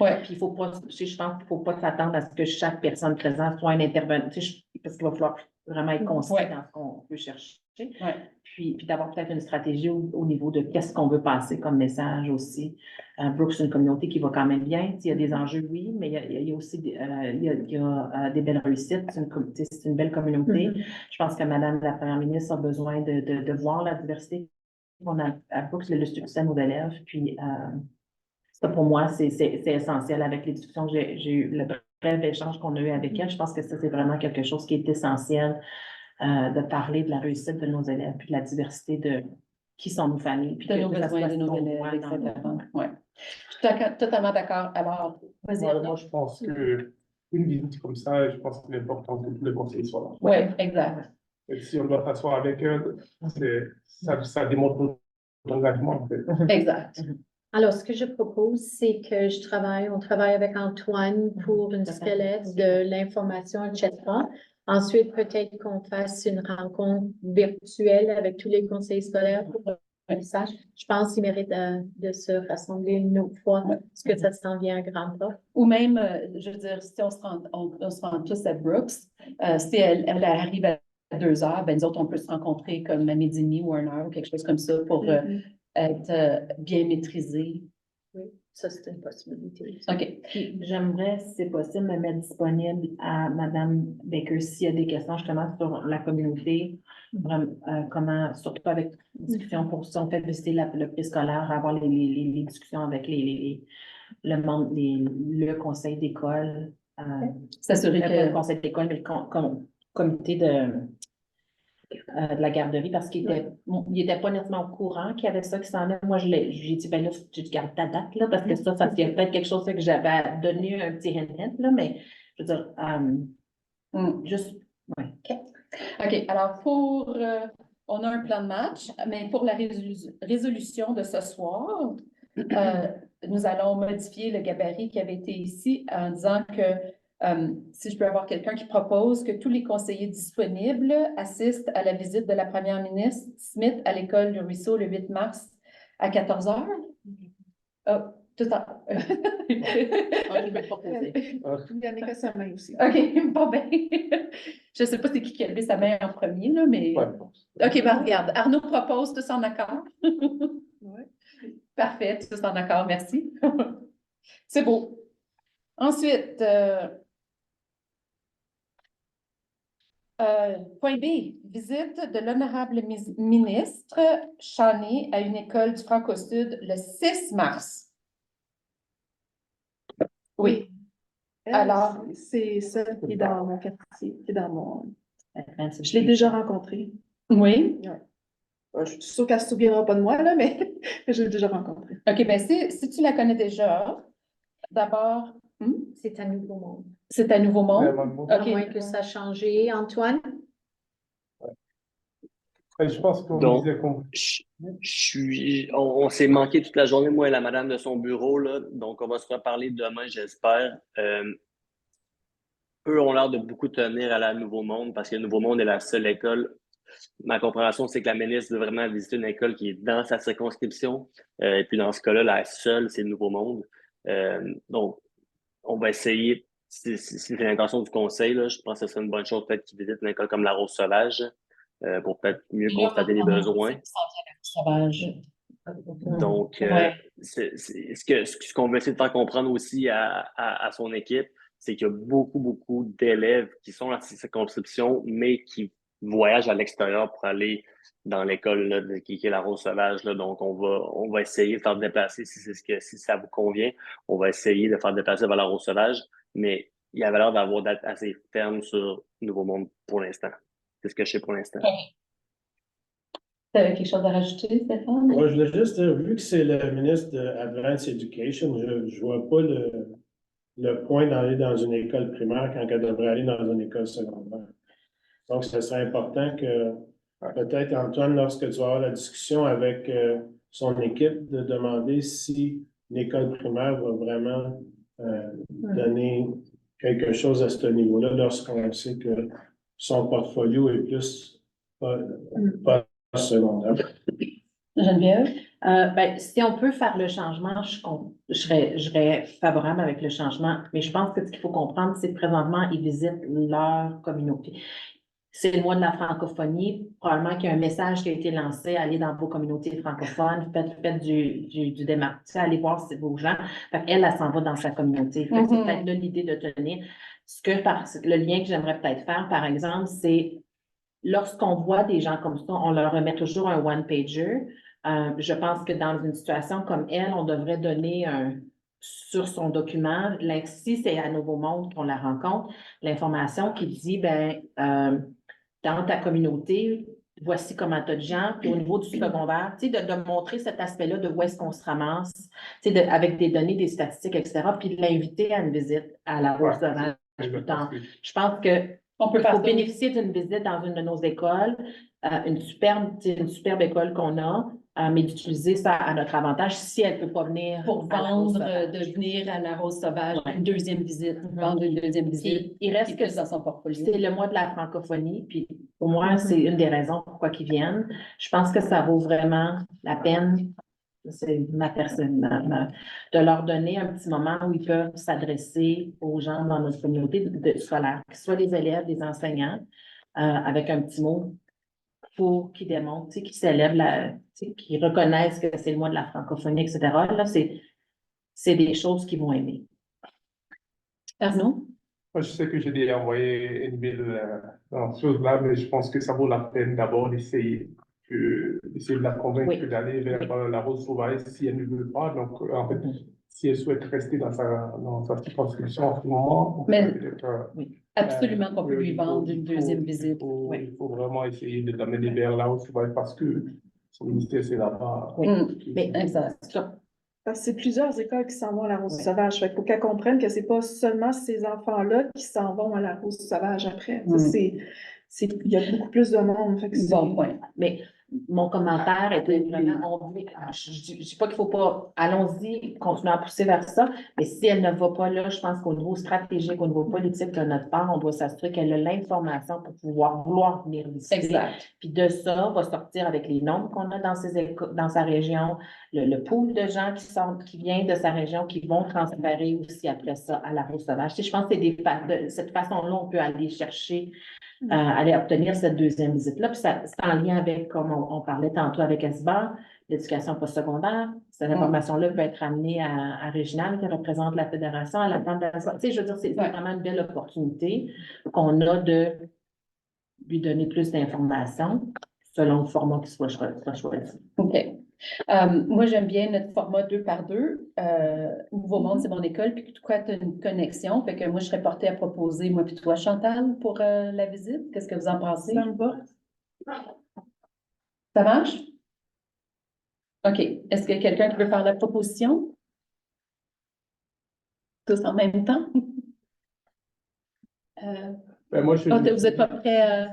Ouais. Puis il faut pas, je pense qu'il ne faut pas s'attendre à ce que chaque personne présente soit un intervenant, parce qu'il va falloir vraiment être conscient dans ce qu'on peut chercher. Ouais. Puis d'avoir peut-être une stratégie au niveau de qu'est-ce qu'on veut passer comme message aussi. Brooke, c'est une communauté qui va quand même bien. Il y a des enjeux, oui, mais il y a aussi des belles réussites. C'est une belle communauté. Je pense que Madame la Première ministre a besoin de voir la diversité qu'on a à Brooke, le succès de nos élèves. Puis ça, pour moi, c'est essentiel avec les discussions que j'ai eues, le bref échange qu'on a eu avec elle. Je pense que ça, c'est vraiment quelque chose qui est essentiel de parler de la réussite de nos élèves, puis de la diversité de qui sont nos familles. Puis de nos besoins, de nos élèves, etc. Ouais. Je suis totalement d'accord. Alors, vas-y. Moi, je pense qu'une visite comme ça, je pense qu'il est important que tous les conseillers soient là. Oui, exact. Et si on doit s'asseoir avec eux, ça démontre notre engagement, en fait. Exact. Alors, ce que je propose, c'est que on travaille avec Antoine pour une squelette de l'information, etc. Ensuite, peut-être qu'on fasse une rencontre virtuelle avec tous les conseils scolaires pour un message. Je pense qu'il mérite de se rassembler une autre fois, parce que ça s'en vient à grand pas. Ou même, je veux dire, si on se rend tous à Brooks, si elle arrive à 2 heures, ben nous autres, on peut se rencontrer comme à midi et demi ou 1 heure ou quelque chose comme ça pour être bien maîtrisé. Oui, ça, c'est une possibilité. OK. Puis j'aimerais, si c'est possible, me mettre disponible à Mme Baker s'il y a des questions justement sur la communauté, comment, surtout avec discussion pour si on fait visiter le préscolaire, avoir les discussions avec le conseil d'école. S'assurer Le conseil d'école, mais comité de la garderie parce qu'il était pas nécessairement au courant qu'il y avait ça qui s'en allait. Moi, j'ai dit, ben là, tu gardes ta date, là, parce que ça il y a peut-être quelque chose que j'avais donné un petit hint, là, mais je veux dire, juste, ouais. OK, alors on a un plan de match, mais pour la résolution de ce soir, nous allons modifier le gabarit qui avait été ici en disant que si je peux avoir quelqu'un qui propose que tous les conseillers disponibles assistent à la visite de la première ministre Smith à l'école du Ruisseau le 8 mars à 14 heures. Oh, tout à Je vais proposer. Il y en a que sa main aussi. OK, bon ben, je ne sais pas c'est qui a levé sa main en premier, là, mais... Ouais. OK, ben regarde, Arnaud propose, tous en accord? Ouais. Parfait, tous en accord, merci. C'est beau. Ensuite, point B, visite de l'honorable ministre Chani à une école du Franco-Sud le 6 mars. Oui. Elle, Alors? c'est celle qui est dans mon quartier, qui est dans mon... Je Je l'ai déjà rencontrée. Oui. Je suis sûre qu'elle ne se souviendra pas de moi, là, mais je l'ai déjà rencontrée. OK, bien, si tu la connais déjà, d'abord, C'est un nouveau monde. c'est un nouveau monde. À OK. moins que ça a changé, Antoine. Je pense qu'on Donc, disait qu'on... on s'est manqué toute la journée, moi et la madame de son bureau, là, donc on va se reparler demain, j'espère. Eux ont l'air de beaucoup tenir à la Nouveau Monde parce que le Nouveau Monde est la seule école. Ma compréhension, c'est que la ministre veut vraiment visiter une école qui est dans sa circonscription. Et puis dans ce cas-là, la seule, c'est le Nouveau Monde. Donc, on va essayer, si c'est l'intention du conseil, là, je pense que ce serait une bonne chose peut-être qu'ils visitent une école comme la Rose Sauvage pour peut-être mieux constater les besoins. Sauvage. Donc, ce qu'on veut essayer de faire comprendre aussi à son équipe, c'est qu'il y a beaucoup d'élèves qui sont dans cette circonscription, mais qui voyagent à l'extérieur pour aller dans l'école qui est la Rose Sauvage. Là. Donc, on va essayer de faire déplacer, si ça vous convient, on va essayer de faire déplacer vers la Rose Sauvage, mais il y avait l'air d'avoir d'être assez ferme sur Nouveau Monde pour l'instant. C'est ce que je sais pour l'instant. Tu avais quelque chose à rajouter, Stéphane? Moi, je voulais juste dire, vu que c'est le ministre de Advanced Education, je vois pas le point d'aller dans une école primaire quand elle devrait aller dans une école secondaire. Donc, ce serait important que peut-être, Antoine, lorsque tu vas avoir la discussion avec son équipe, de demander si l'école primaire va vraiment donner quelque chose à ce niveau-là lorsqu'on sait que son portfolio est plus pas secondaire. Geneviève? Ben, si on peut faire le changement, je serais favorable avec le changement, mais je pense que ce qu'il faut comprendre, c'est que présentement, ils visitent leur communauté. C'est le mois de la francophonie. Probablement qu'il y a un message qui a été lancé, allez dans vos communautés francophones, faites du démarche, allez voir vos gens. Fait elle s'en va dans sa communauté. Fait que c'est peut-être là l'idée de tenir. Le lien que j'aimerais peut-être faire, par exemple, c'est lorsqu'on voit des gens comme ça, on leur remet toujours un one-pager. Je pense que dans une situation comme elle, on devrait donner sur son document, si c'est à Nouveau Monde qu'on la rencontre, l'information qui dit, dans ta communauté, voici comment tu as de gens, puis au niveau du secondaire, tu sais, de montrer cet aspect-là de où est-ce qu'on se ramasse, tu sais, avec des données, des statistiques, etc., puis de l'inviter à une visite à la Rose Sauvage plus tard. Je pense que il faut bénéficier d'une visite dans une de nos écoles, une superbe école qu'on a, mais d'utiliser ça à notre avantage si elle ne peut pas venir. Pour vendre, de venir à la Rose Sauvage, une deuxième visite, vendre une deuxième visite. Il reste que dans son portfolio. C'est le mois de la francophonie, puis pour moi, c'est une des raisons pourquoi ils viennent. Je pense que ça vaut vraiment la peine, c'est ma personne, de leur donner un petit moment où ils peuvent s'adresser aux gens dans notre communauté scolaire, que ce soit les élèves, les enseignants, avec un petit mot pour qu'ils démontrent, qu'ils célèbrent, qu'ils reconnaissent que c'est le mois de la francophonie, etc. Là, c'est des choses qu'ils vont aimer. Arnaud? Moi, je sais que j'ai déjà envoyé une mail dans ce chose-là, mais je pense que ça vaut la peine d'abord d'essayer de la convaincre d'aller vers la Rose Sauvage si elle ne veut pas. Donc, en fait, si elle souhaite rester dans sa circonscription en ce moment, Absolument qu'on peut lui il faut- vendre une il faut- deuxième visite. Il faut vraiment essayer de l'amener vers là où tu vas parce que son ministère, c'est là-bas. Oui. Mais Exact. Parce que c'est plusieurs écoles qui s'en vont à la Rose Sauvage. Fait qu'il faut qu'elles comprennent que c'est pas seulement ces enfants-là qui s'en vont à la Rose Sauvage après. Il y a beaucoup plus de monde. Fait que Bon point. Mais mon commentaire était vraiment, je dis pas qu'il faut pas, allons-y, continuer à pousser vers ça, mais si elle ne va pas là, je pense qu'au niveau stratégique, au niveau politique de notre part, on doit s'assurer qu'elle a l'information pour vouloir venir visiter. Exact. Puis de ça, on va sortir avec les nombres qu'on a dans sa région, le pool de gens qui viennent de sa région, qui vont transférer aussi après ça à la Rose Sauvage. Tu sais, je pense que de cette façon-là, on peut aller chercher aller obtenir cette deuxième visite-là. Puis c'est en lien avec, comme on parlait tantôt avec ESBA, l'éducation postsecondaire. Cette information-là peut être amenée à Réginald, qui représente la fédération, à la table de tu sais, je veux dire, c'est vraiment une belle opportunité qu'on a de lui donner plus d'informations selon le format qui soit choisi. OK. Moi, j'aime bien notre format 2 par 2. Nouveau Monde, c'est mon école, puis toi, tu as une connexion. Fait que moi, je serais portée à proposer, moi puis toi, Chantal, pour la visite. Qu'est-ce que vous en pensez? Ça me va. Ça marche? OK. Est-ce qu'il y a quelqu'un qui veut faire la proposition? Tous en même temps? Ben, moi, Vous êtes pas prêts?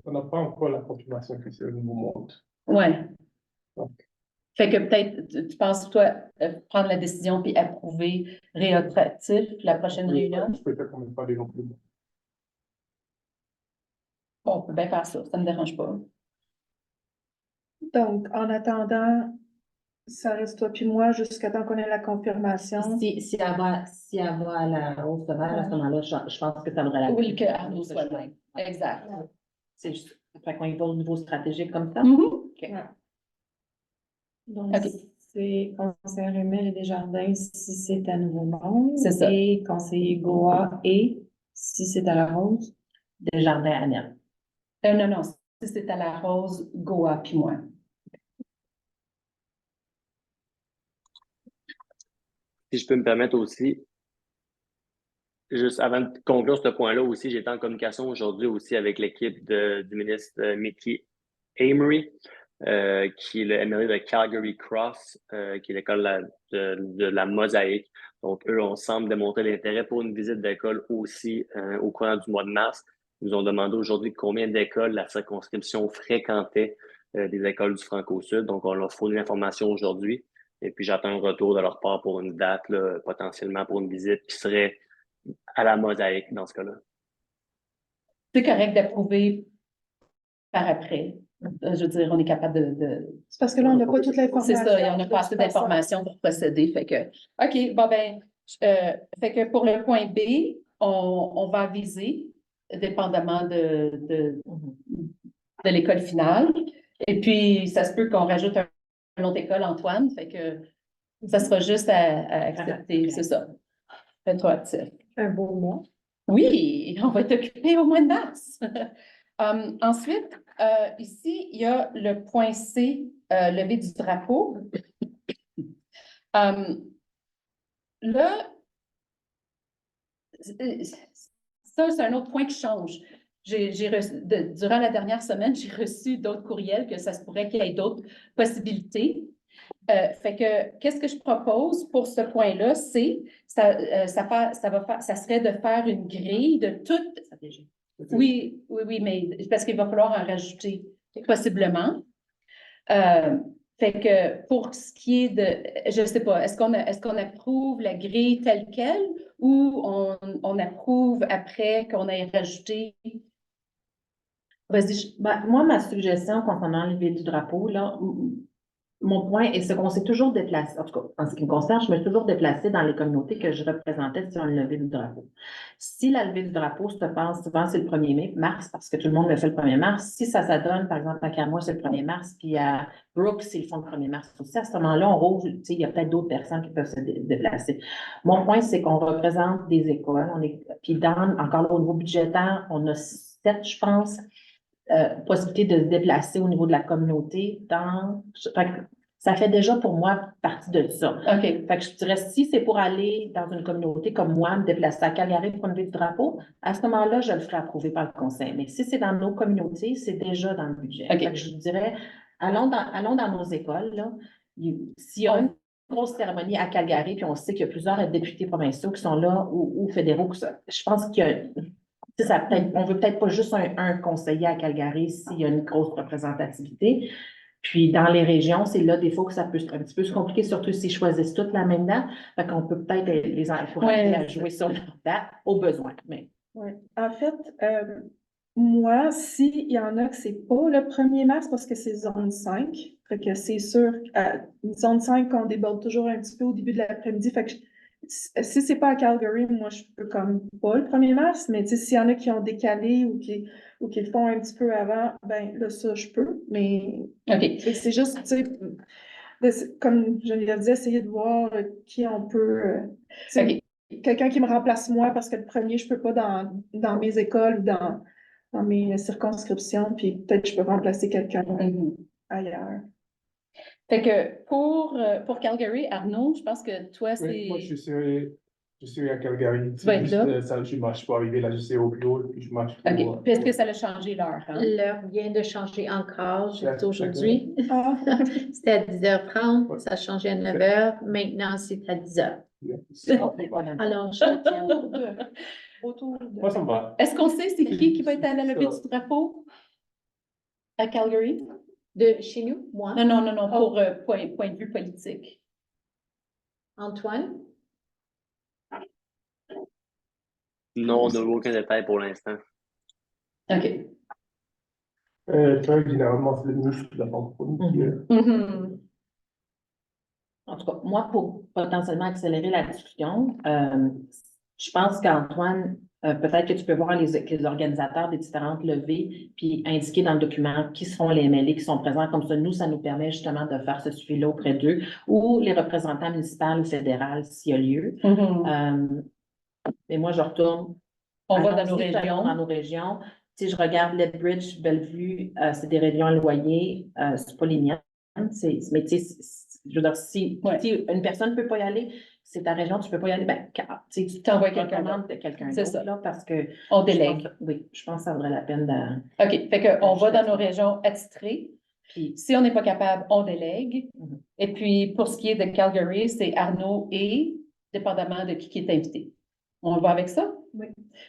On n'a pas encore la confirmation que c'est le Nouveau Monde. Ouais. Donc. Fait que peut-être, tu penses, toi, prendre la décision puis approuver rétroactif la prochaine réunion? Je préfère qu'on n'ait pas les non plus. Bon, on peut bien faire ça, ça ne me dérange pas. Donc, en attendant, ça reste toi puis moi jusqu'à temps qu'on ait la confirmation. Si elle va à la Rose Sauvage, à ce moment-là, je pense que ça vaudrait la peine. Oui, que Arnaud soit là. Exact. C'est juste, fait qu'on y va au niveau stratégique comme ça. OK. Donc, OK. c'est conseiller Rumel et Desjardins si c'est à Nouveau Monde. C'est ça. Et conseiller Goa et si c'est à la Rose. Desjardins à Annette. Non, si c'est à la Rose, Goa puis moi. Si je peux me permettre aussi, juste avant de conclure ce point-là aussi, j'étais en communication aujourd'hui aussi avec l'équipe du ministre Mickey Amery, qui est le MLA de Calgary Cross, qui est l'école de la Mosaïque. Donc, eux, on semble démontrer l'intérêt pour une visite d'école aussi au courant du mois de mars. Ils nous ont demandé aujourd'hui combien d'écoles la circonscription fréquentait des écoles du Franco-Sud. Donc, on leur fournit l'information aujourd'hui. Et puis, j'attends un retour de leur part pour une date, là, potentiellement pour une visite qui serait à la Mosaïque dans ce cas-là. C'est correct d'approuver par après. Je veux dire, on est capable de... C'est parce que là, on n'a pas toute l'information. C'est ça, et on n'a pas assez d'informations pour procéder. Fait que, OK, bon ben, fait que pour le point B, on va viser, dépendamment de l'école finale. Et puis, ça se peut qu'on rajoute une autre école, Antoine. Fait que ça sera juste à accepter, c'est ça. Fais-toi actif. Un beau mois. Oui, on va être occupé au mois de mars. Ensuite, ici, il y a le point C, lever du drapeau. Là, ça, c'est un autre point qui change. Durant la dernière semaine, j'ai reçu d'autres courriels que ça se pourrait qu'il y ait d'autres possibilités. Fait que, qu'est-ce que je propose pour ce point-là, c'est, ça serait de faire une grille de toutes. Oui, mais parce qu'il va falloir en rajouter, possiblement. Fait que pour ce qui est de, je ne sais pas, est-ce qu'on approuve la grille telle quelle ou on approuve après qu'on ait rajouté? Vas-y. Moi, ma suggestion concernant le lever du drapeau, là, mon point est ce qu'on s'est toujours déplacé, en tout cas, en ce qui me concerne, je me suis toujours déplacée dans les communautés que je représentais sur le lever du drapeau. Si la levée du drapeau se passe, souvent c'est le 1er mars, parce que tout le monde le fait le 1er mars. Si ça donne, par exemple, à Camois, c'est le 1er mars, puis à Brooks, ils le font le 1er mars aussi. À ce moment-là, on rouvre, tu sais, il y a peut-être d'autres personnes qui peuvent se déplacer. Mon point, c'est qu'on représente des écoles. Puis encore là, au niveau budgétaire, on a 7, je pense, possibilité de se déplacer au niveau de la communauté Ça fait déjà pour moi partie de ça. OK. Fait que je dirais, si c'est pour aller dans une communauté comme moi, me déplacer à Calgary pour lever du drapeau, à ce moment-là, je le ferai approuver par le conseil. Mais si c'est dans nos communautés, c'est déjà dans le budget. OK. Fait que je dirais, allons dans nos écoles, là. S'il y a une grosse cérémonie à Calgary, puis on sait qu'il y a plusieurs députés provinciaux qui sont là ou fédéraux, je pense qu'il y a, tu sais, on veut peut-être pas juste un conseiller à Calgary s'il y a une grosse représentativité. Puis dans les régions, c'est là des fois que ça peut être un petit peu se compliquer, surtout s'ils choisissent toutes la même date. Fait qu'on peut peut-être les encourager à jouer sur leur date au besoin. Mais Ouais. En fait, moi, s'il y en a que c'est pas le 1er mars parce que c'est zone 5, fait que c'est sûr, zone 5, on déborde toujours un petit peu au début de l'après-midi. Fait que si c'est pas à Calgary, moi, je peux comme pas le 1er mars, mais tu sais, s'il y en a qui ont décalé ou qui le font un petit peu avant, ben là, ça, je peux. Mais OK. c'est juste, tu sais, comme je l'ai dit, essayer de voir qui on peut. OK. Quelqu'un qui me remplace moi parce que le premier, je peux pas dans mes écoles ou dans mes circonscriptions, puis peut-être que je peux remplacer quelqu'un ailleurs. Fait que pour Calgary, Arnaud, je pense que toi, c'est... Oui, moi, je serai à Calgary. Tu vas être là? Je marche pour arriver là, je serai au bureau, puis je marche pour... OK. Puis est-ce que ça a changé l'heure? Hein? L'heure vient de changer encore, j'ai dit aujourd'hui. Ah. C'était à 10h30, Ouais. ça a changé à 9h, maintenant c'est à 10h. Alors, je retiens. Autour de... Moi, ça me va. Est-ce qu'on sait c'est qui va être à la levée du drapeau à Calgary? De chez nous, moi, Non, pour point de vue politique. Antoine, Non, on n'a aucun détail pour l'instant. OK. Généralement, c'est le ministre de la francophonie qui Mhm. en tout cas, moi, pour potentiellement accélérer la discussion, je pense qu'Antoine, peut-être que tu peux voir les organisateurs des différentes levées, puis indiquer dans le document qui seront les MLA qui sont présents. Comme ça, nous, ça nous permet justement de faire ce suivi-là auprès d'eux, ou les représentants municipaux ou fédéraux s'il y a lieu. Mhm. Mais moi, je retourne. On va dans Allons-y, nos régions. dans nos régions. Si je regarde Lethbridge, Bellevue, c'est des régions à loyer, c'est pas les miennes. Mais tu sais, je veux dire, si une personne ne peut pas y aller, c'est ta région, tu peux pas y aller, ben, tu t'envoies quelqu'un de quelqu'un C'est d'autre, ça. là, parce que On délègue. je pense que ça vaudrait la peine de... OK. Fait qu'on va dans nos régions attitrées. Puis si on n'est pas capable, on délègue. Et puis pour ce qui est de Calgary, c'est Arnaud et dépendamment de qui est invité. On va avec ça? Oui.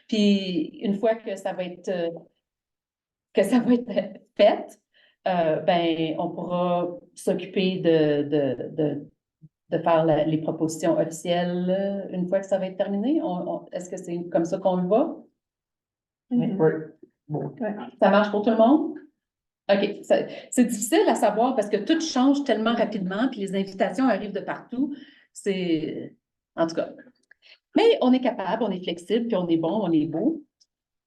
Puis une fois que ça va être fait, ben on pourra s'occuper de faire les propositions officielles une fois que ça va être terminé. Est-ce que c'est comme ça qu'on le va? Mhm. Oui. Bon. Ouais. Ça marche pour tout le monde? OK. C'est difficile à savoir parce que tout change tellement rapidement, puis les invitations arrivent de partout. En tout cas. Mais on est capable, on est flexible, puis on est bon, on est beau.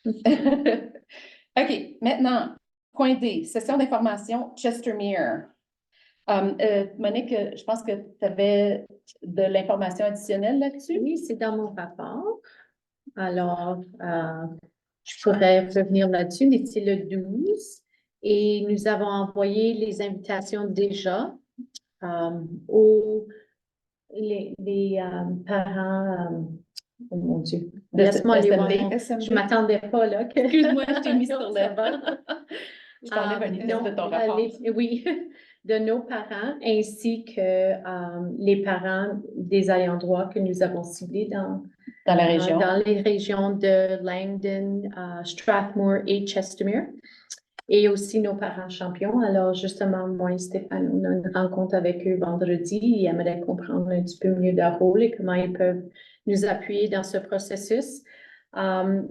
OK. Maintenant, point D, session d'information Chestermere. Monique, je pense que tu avais de l'information additionnelle là-dessus. oui, c'est dans mon rapport. Alors, je pourrais revenir là-dessus, mais c'est le 12. Et nous avons envoyé les invitations déjà aux parents. Oh mon Dieu. Laisse-moi les voir. Je ne m'attendais pas là. Excuse-moi, je t'ai mis sur Ça le va. Je t'enlève un extrait de ton rapport. Oui, de nos parents, ainsi que les parents des ayants droit que nous avons ciblés dans la région. Dans les régions de Langdon, Strathmore et Chestermere. Et aussi nos parents champions. Alors, justement, moi et Stéphane, on a une rencontre avec eux vendredi. Ils aimeraient comprendre un petit peu mieux leur rôle et comment ils peuvent nous appuyer dans ce processus.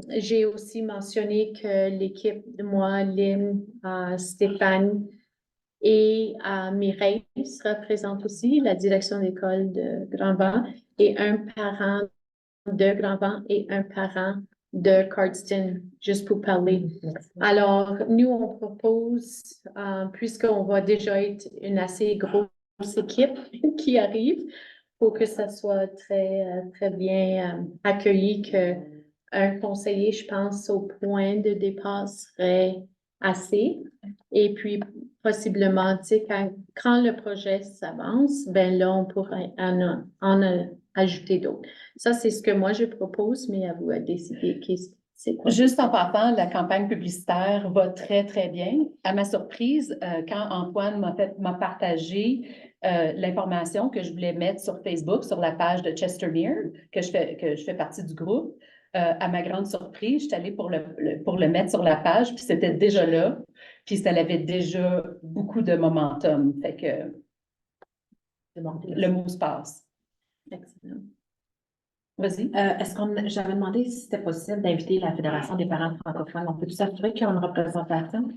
J'ai aussi mentionné que l'équipe de moi, Lynn, Stéphane et Mireille sera présente aussi, la direction d'école de Grand-Vent, et un parent de Grand-Vent et un parent de Cardston, juste pour parler. Alors, nous, on propose, puisqu'on va déjà être une assez grosse équipe qui arrive, pour que ça soit très bien accueilli, qu'un conseiller, je pense, au point de départ serait assez. Et puis, possiblement, tu sais, quand le projet s'avance, ben là, on pourrait en ajouter d'autres. Ça, c'est ce que moi, je propose, mais à vous à décider c'est quoi. Juste en partant, la campagne publicitaire va très, très bien. À ma surprise, quand Antoine m'a partagé l'information que je voulais mettre sur Facebook, sur la page de Chestermere, que je fais partie du groupe, à ma grande surprise, je suis allée pour le mettre sur la page, puis c'était déjà là, puis ça avait déjà beaucoup de momentum. Fait que le mot se passe. Excellent. Vas-y. J'avais demandé si c'était possible d'inviter la Fédération des parents francophones. On peut s'assurer qu'ils ont une représentation?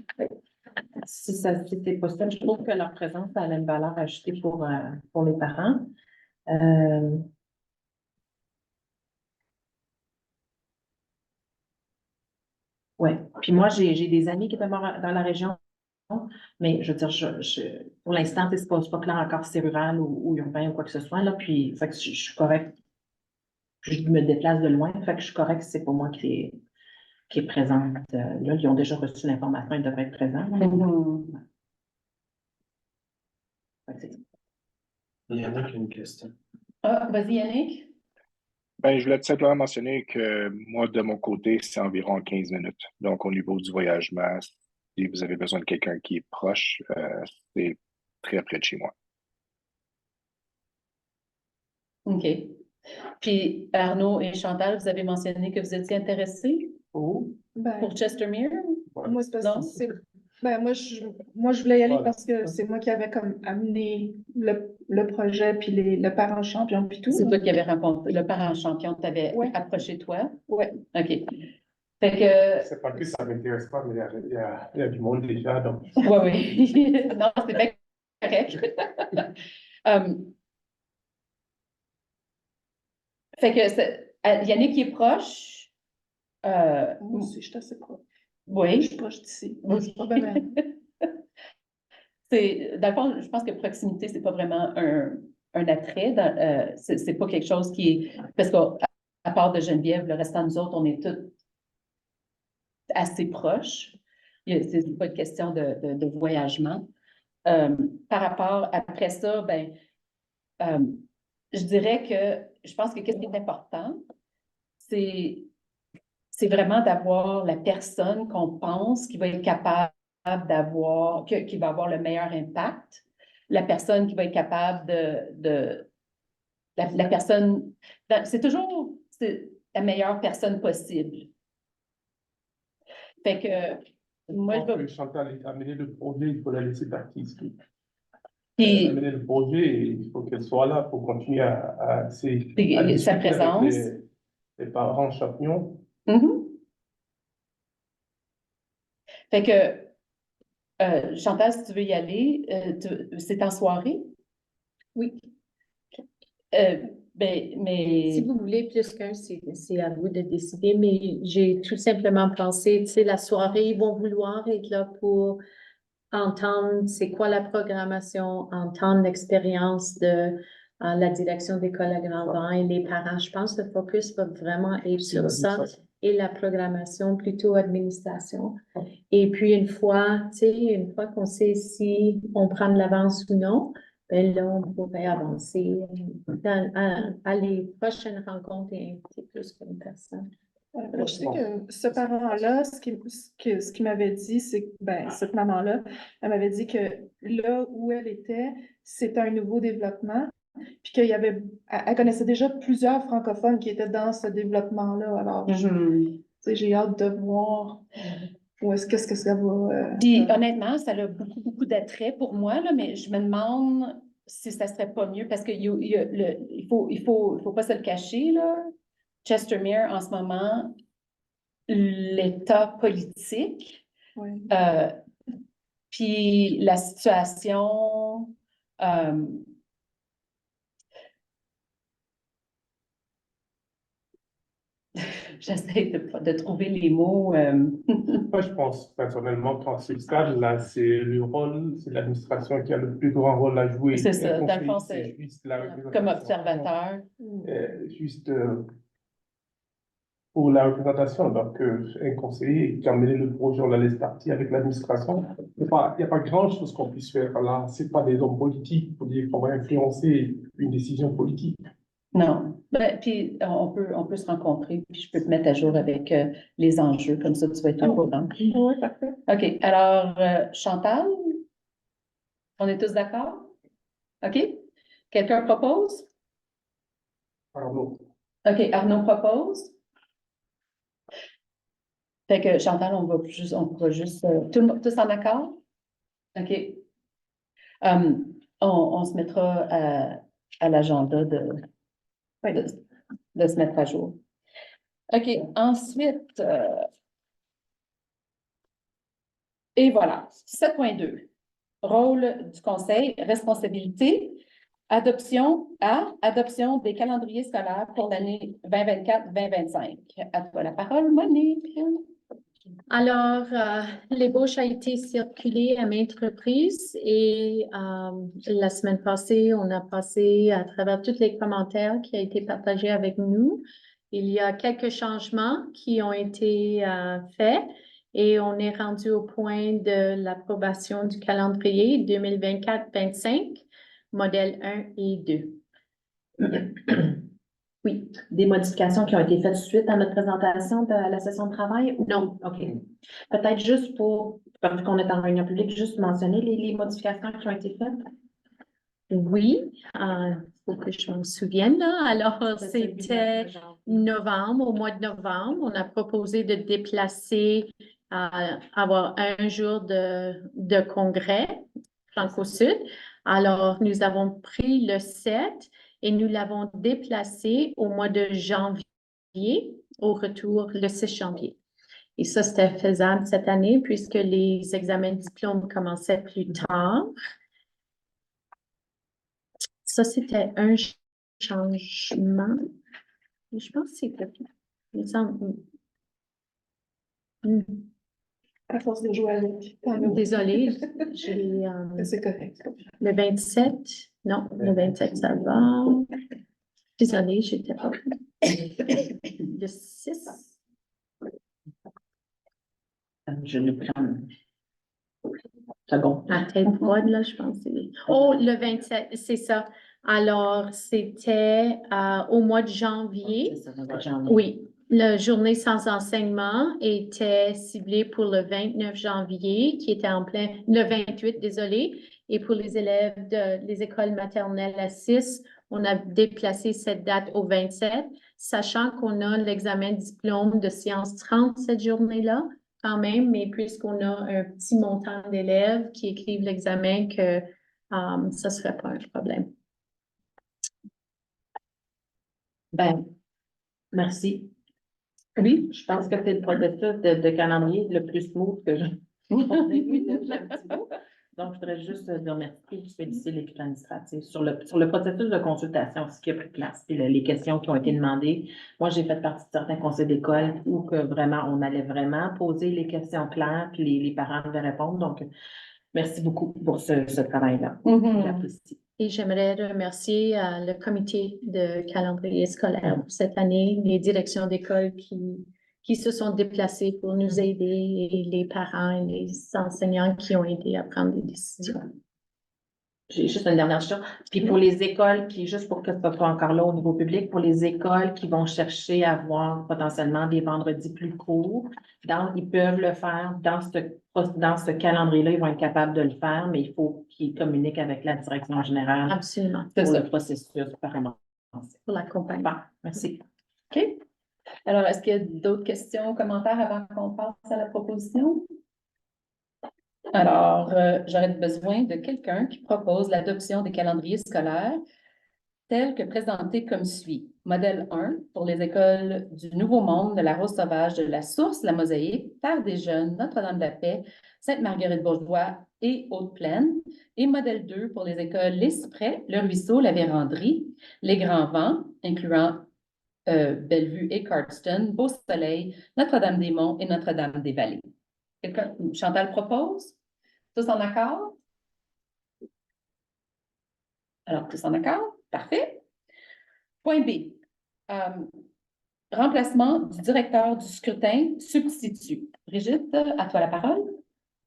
Si c'est possible, je trouve que leur présence a une valeur ajoutée pour les parents. Oui. Puis moi, j'ai des amis qui demeurent dans la région, mais je veux dire, pour l'instant, c'est pas clair encore si c'est rural ou urbain ou quoi que ce soit. Là, puis fait que je suis correcte. Je me déplace de loin, fait que je suis correcte, c'est pas moi qui est présente. Là, ils ont déjà reçu l'information, ils devraient être présents. Fait que c'est ça. Yannick a une question. Ah, vas-y, Yannick. Ben, je voulais tout simplement mentionner que moi, de mon côté, c'est environ 15 minutes. Donc, au niveau du voyagement, si vous avez besoin de quelqu'un qui est proche, c'est très près de chez moi. OK. Puis Arnaud et Chantal, vous avez mentionné que vous étiez intéressés Ben, pour Chestermere? moi, c'est parce Non? que moi, je voulais y aller Voilà. parce que c'est moi qui avais comme amené le projet, puis le parent champion, puis tout. C'est là. toi qui avais rencontré, le parent champion t'avait Ouais. approché toi? Ouais. OK. Fait que, C'est pas que ça m'intéresse pas, mais il y a du monde déjà, donc. oui. Non, c'est bien correct. Fait que Yannick qui est proche. Moi aussi, je suis assez proche. Je Oui. suis proche d'ici. Oui. C'est pas bien. Dans le fond, je pense que proximité, c'est pas vraiment un attrait. C'est pas quelque chose qui est. Parce qu'à part de Geneviève, le restant de nous autres, on est tous assez proches. C'est pas une question de voyagement. Par rapport, après ça, ben, je dirais que je pense que qu'est-ce qui est important, c'est vraiment d'avoir la personne qu'on pense qui va être capable d'avoir, qui va avoir le meilleur impact, la personne qui va être capable la personne, c'est toujours la meilleure personne possible. Fait que, moi, je vais. Chantal, amener le projet, il faut la laisser partir. Puis, Amener le projet, il faut qu'elle soit là pour continuer à sa discuter présence. avec les parents champions. Mm-hmm. Fait que, Chantal, si tu veux y aller, c'est en soirée? Oui. Mais. Si vous voulez plus qu'un, c'est à vous de décider, mais j'ai tout simplement pensé, tu sais, la soirée, ils vont vouloir être là pour entendre c'est quoi la programmation, entendre l'expérience de la direction d'école à Grand-Vent et les parents. Je pense que le focus va vraiment être sur ça et la programmation plutôt administration. Et puis une fois qu'on sait si on prend de l'avance ou non, ben là, on pourrait avancer à les prochaines rencontres et inviter plus qu'une personne. Je sais que ce parent-là, ce qu'il m'avait dit, c'est que cette maman-là, elle m'avait dit que là où elle était, c'était un nouveau développement, puis elle connaissait déjà plusieurs francophones qui étaient dans ce développement-là. Alors, j'ai hâte de voir qu'est-ce que ça va. Puis honnêtement, ça a beaucoup, beaucoup d'attrait pour moi, là, mais je me demande si ça serait pas mieux parce qu'il faut pas se le cacher, là. Chestermere, en ce moment, l'état politique, puis la situation, j'essaie de trouver les mots. Moi, je pense personnellement qu'en ce stade-là, c'est l'administration qui a le plus grand rôle à jouer. C'est ça, dans le conseiller, fond, c'est juste la comme représentation. observateur. Juste pour la représentation. Donc, un conseiller qui a mené le projet, on la laisse partir avec l'administration. Il n'y a pas grand-chose qu'on puisse faire là. Ce n'est pas des hommes politiques pour dire qu'on va influencer une décision politique. Non. Ben, puis on peut se rencontrer, puis je peux te mettre à jour avec les enjeux, comme ça tu vas être au courant. Oui, parfait. OK. Alors, Chantal, on est tous d'accord? OK? Quelqu'un propose? Pardon. OK, Arnaud propose. Fait que Chantal, on pourra juste, tous en accord? OK. On se mettra à l'agenda de se mettre à jour. OK, ensuite, et voilà, 7.2. Rôle du conseil, responsabilité, adoption des calendriers scolaires pour l'année 2024-2025. À toi la parole, Monique. Alors, l'ébauche a été circulée à maintes reprises et la semaine passée, on a passé à travers tous les commentaires qui ont été partagés avec nous. Il y a quelques changements qui ont été faits et on est rendu au point de l'approbation du calendrier 2024-25, modèle 1 et 2. Oui. Des modifications qui ont été faites suite à notre présentation de la session de travail? Non. OK. Peut-être juste pour, vu qu'on est en réunion publique, juste mentionner les modifications qui ont été faites? Oui, il faut que je m'en souvienne là. Alors, c'était novembre, au mois de novembre, on a proposé de déplacer, avoir un jour de congrès Franco-Sud. Alors, nous avons pris le 7 et nous l'avons déplacé au mois de janvier, au retour le 6 janvier. Et ça, c'était faisable cette année puisque les examens de diplôme commençaient plus tard. Ça, c'était un changement. Je pense que c'est tout. Il me semble. À force de jouer avec. Désolée, C'est correct. le 27. Non, le 27, ça va. Désolée, j'étais pas. Le 6. Je ne prends. Second. À tête froide, là, je pense. Oh, le 27, c'est ça. Alors, c'était au mois de janvier. C'est ça, le mois de janvier. Oui, la journée sans enseignement était ciblée pour le 29 janvier, qui était en plein, le 28, désolé. Et pour les élèves des écoles maternelles à 6, on a déplacé cette date au 27, sachant qu'on a l'examen diplôme de sciences 30 cette journée-là, quand même, mais puisqu'on a un petit montant d'élèves qui écrivent l'examen, que ça ne serait pas un problème. Ben, merci. Oui, je pense que c'est le processus de calendrier le plus smooth que j'ai vu depuis un petit bout. Donc, je voudrais juste te remercier et féliciter l'équipe administrative sur le processus de consultation, ce qui a pris place, puis les questions qui ont été demandées. Moi, j'ai fait partie de certains conseils d'école où que vraiment, on allait vraiment poser les questions claires, puis les parents devaient répondre. Donc, merci beaucoup pour ce travail-là. J'apprécie. Et j'aimerais remercier le comité de calendrier scolaire pour cette année, les directions d'école qui se sont déplacées pour nous aider et les parents et les enseignants qui ont aidé à prendre des décisions. J'ai juste une dernière chose. Puis pour les écoles, puis juste pour que ce soit encore là au niveau public, pour les écoles qui vont chercher à avoir potentiellement des vendredis plus courts, ils peuvent le faire dans ce calendrier-là, ils vont être capables de le faire, mais il faut qu'ils communiquent avec la direction générale. Absolument. Pour le processus par avancer. Pour l'accompagner. Bon, merci. OK. Alors, est-ce qu'il y a d'autres questions ou commentaires avant qu'on passe à la proposition? Alors, j'aurais besoin de quelqu'un qui propose l'adoption des calendriers scolaires tels que présentés comme suit. Modèle 1 pour les écoles du Nouveau Monde, de la Rose Sauvage, de la Source, la Mosaïque, Terre des Jeunes, Notre-Dame-de-la-Paix, Sainte-Marguerite-Bourgeois et Haute-Plaine. Et modèle 2 pour les écoles Les Cyprès, Le Ruisseau, la Vérandrie, Les Grands Vents, incluant Bellevue et Cardston, Beau-Soleil, Notre-Dame-des-Monts et Notre-Dame-des-Vallées. Chantal propose? Tous en accord? Alors, tous en accord? Parfait. Point B. remplacement du directeur du scrutin substitut. Brigitte, à toi la parole.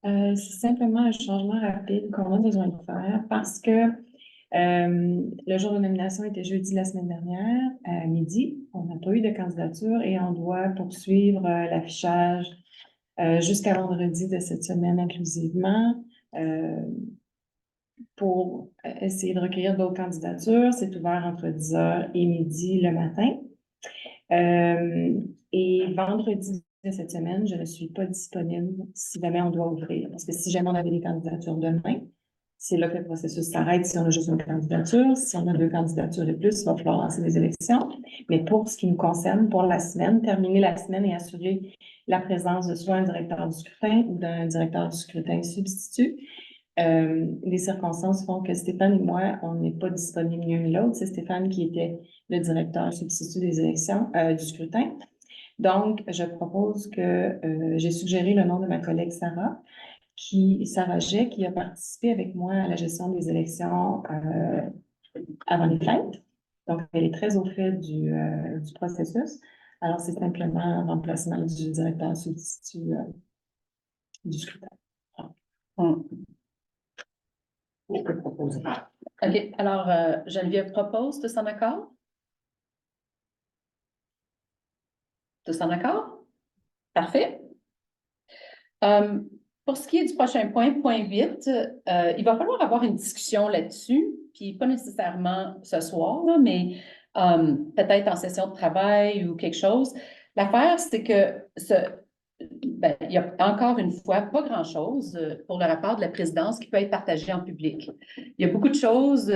C'est simplement un changement rapide qu'on a besoin de faire parce que le jour de nomination était jeudi la semaine dernière à midi. On n'a pas eu de candidature et on doit poursuivre l'affichage jusqu'à vendredi de cette semaine inclusivement pour essayer de recueillir d'autres candidatures. C'est ouvert entre 10h et midi le matin. Et vendredi de cette semaine, je ne suis pas disponible si jamais on doit ouvrir. Parce que si jamais on avait des candidatures demain, c'est là que le processus s'arrête si on a juste une candidature. Si on a 2 candidatures et plus, il va falloir lancer des élections. Mais pour ce qui nous concerne, pour la semaine, terminer la semaine et assurer la présence de soit un directeur du scrutin ou d'un directeur du scrutin substitut, les circonstances font que Stéphane et moi, on n'est pas disponibles l'un ni l'autre. C'est Stéphane qui était le directeur substitut des élections, du scrutin. Donc, je propose que j'ai suggéré le nom de ma collègue Sarah Jay, qui a participé avec moi à la gestion des élections avant les fêtes. Donc, elle est très au fait du processus. Alors, c'est simplement un remplacement du directeur substitut du scrutin. Je peux proposer. OK. Alors, Geneviève propose. Tous en accord? Tous en accord? Parfait. Pour ce qui est du prochain point, point 8, il va falloir avoir une discussion là-dessus, puis pas nécessairement ce soir, là, mais peut-être en session de travail ou quelque chose. L'affaire, c'est que il y a encore une fois pas grand-chose pour le rapport de la présidence qui peut être partagé en public. Il y a beaucoup de choses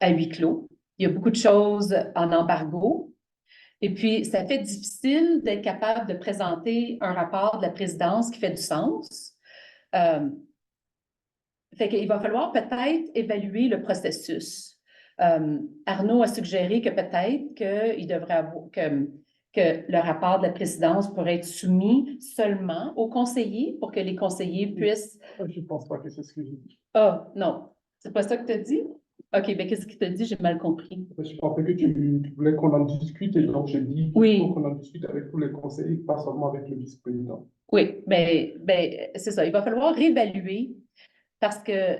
à huis clos. Il y a beaucoup de choses en embargo. Et puis, ça fait difficile d'être capable de présenter un rapport de la présidence qui fait du sens. Fait qu'il va falloir peut-être évaluer le processus. Arnaud a suggéré que peut-être qu'il devrait avoir, que le rapport de la présidence pourrait être soumis seulement aux conseillers pour que les conseillers puissent... Je ne pense pas que c'est ce que j'ai dit. Ah, non. C'est pas ça que tu as dit? OK, bien, qu'est-ce qu'il t'a dit? J'ai mal compris. Je pensais que tu voulais qu'on en discute et donc j'ai dit Oui. qu'il faut qu'on en discute avec tous les conseillers, pas seulement avec le vice-président. Oui, mais c'est ça. Il va falloir réévaluer parce que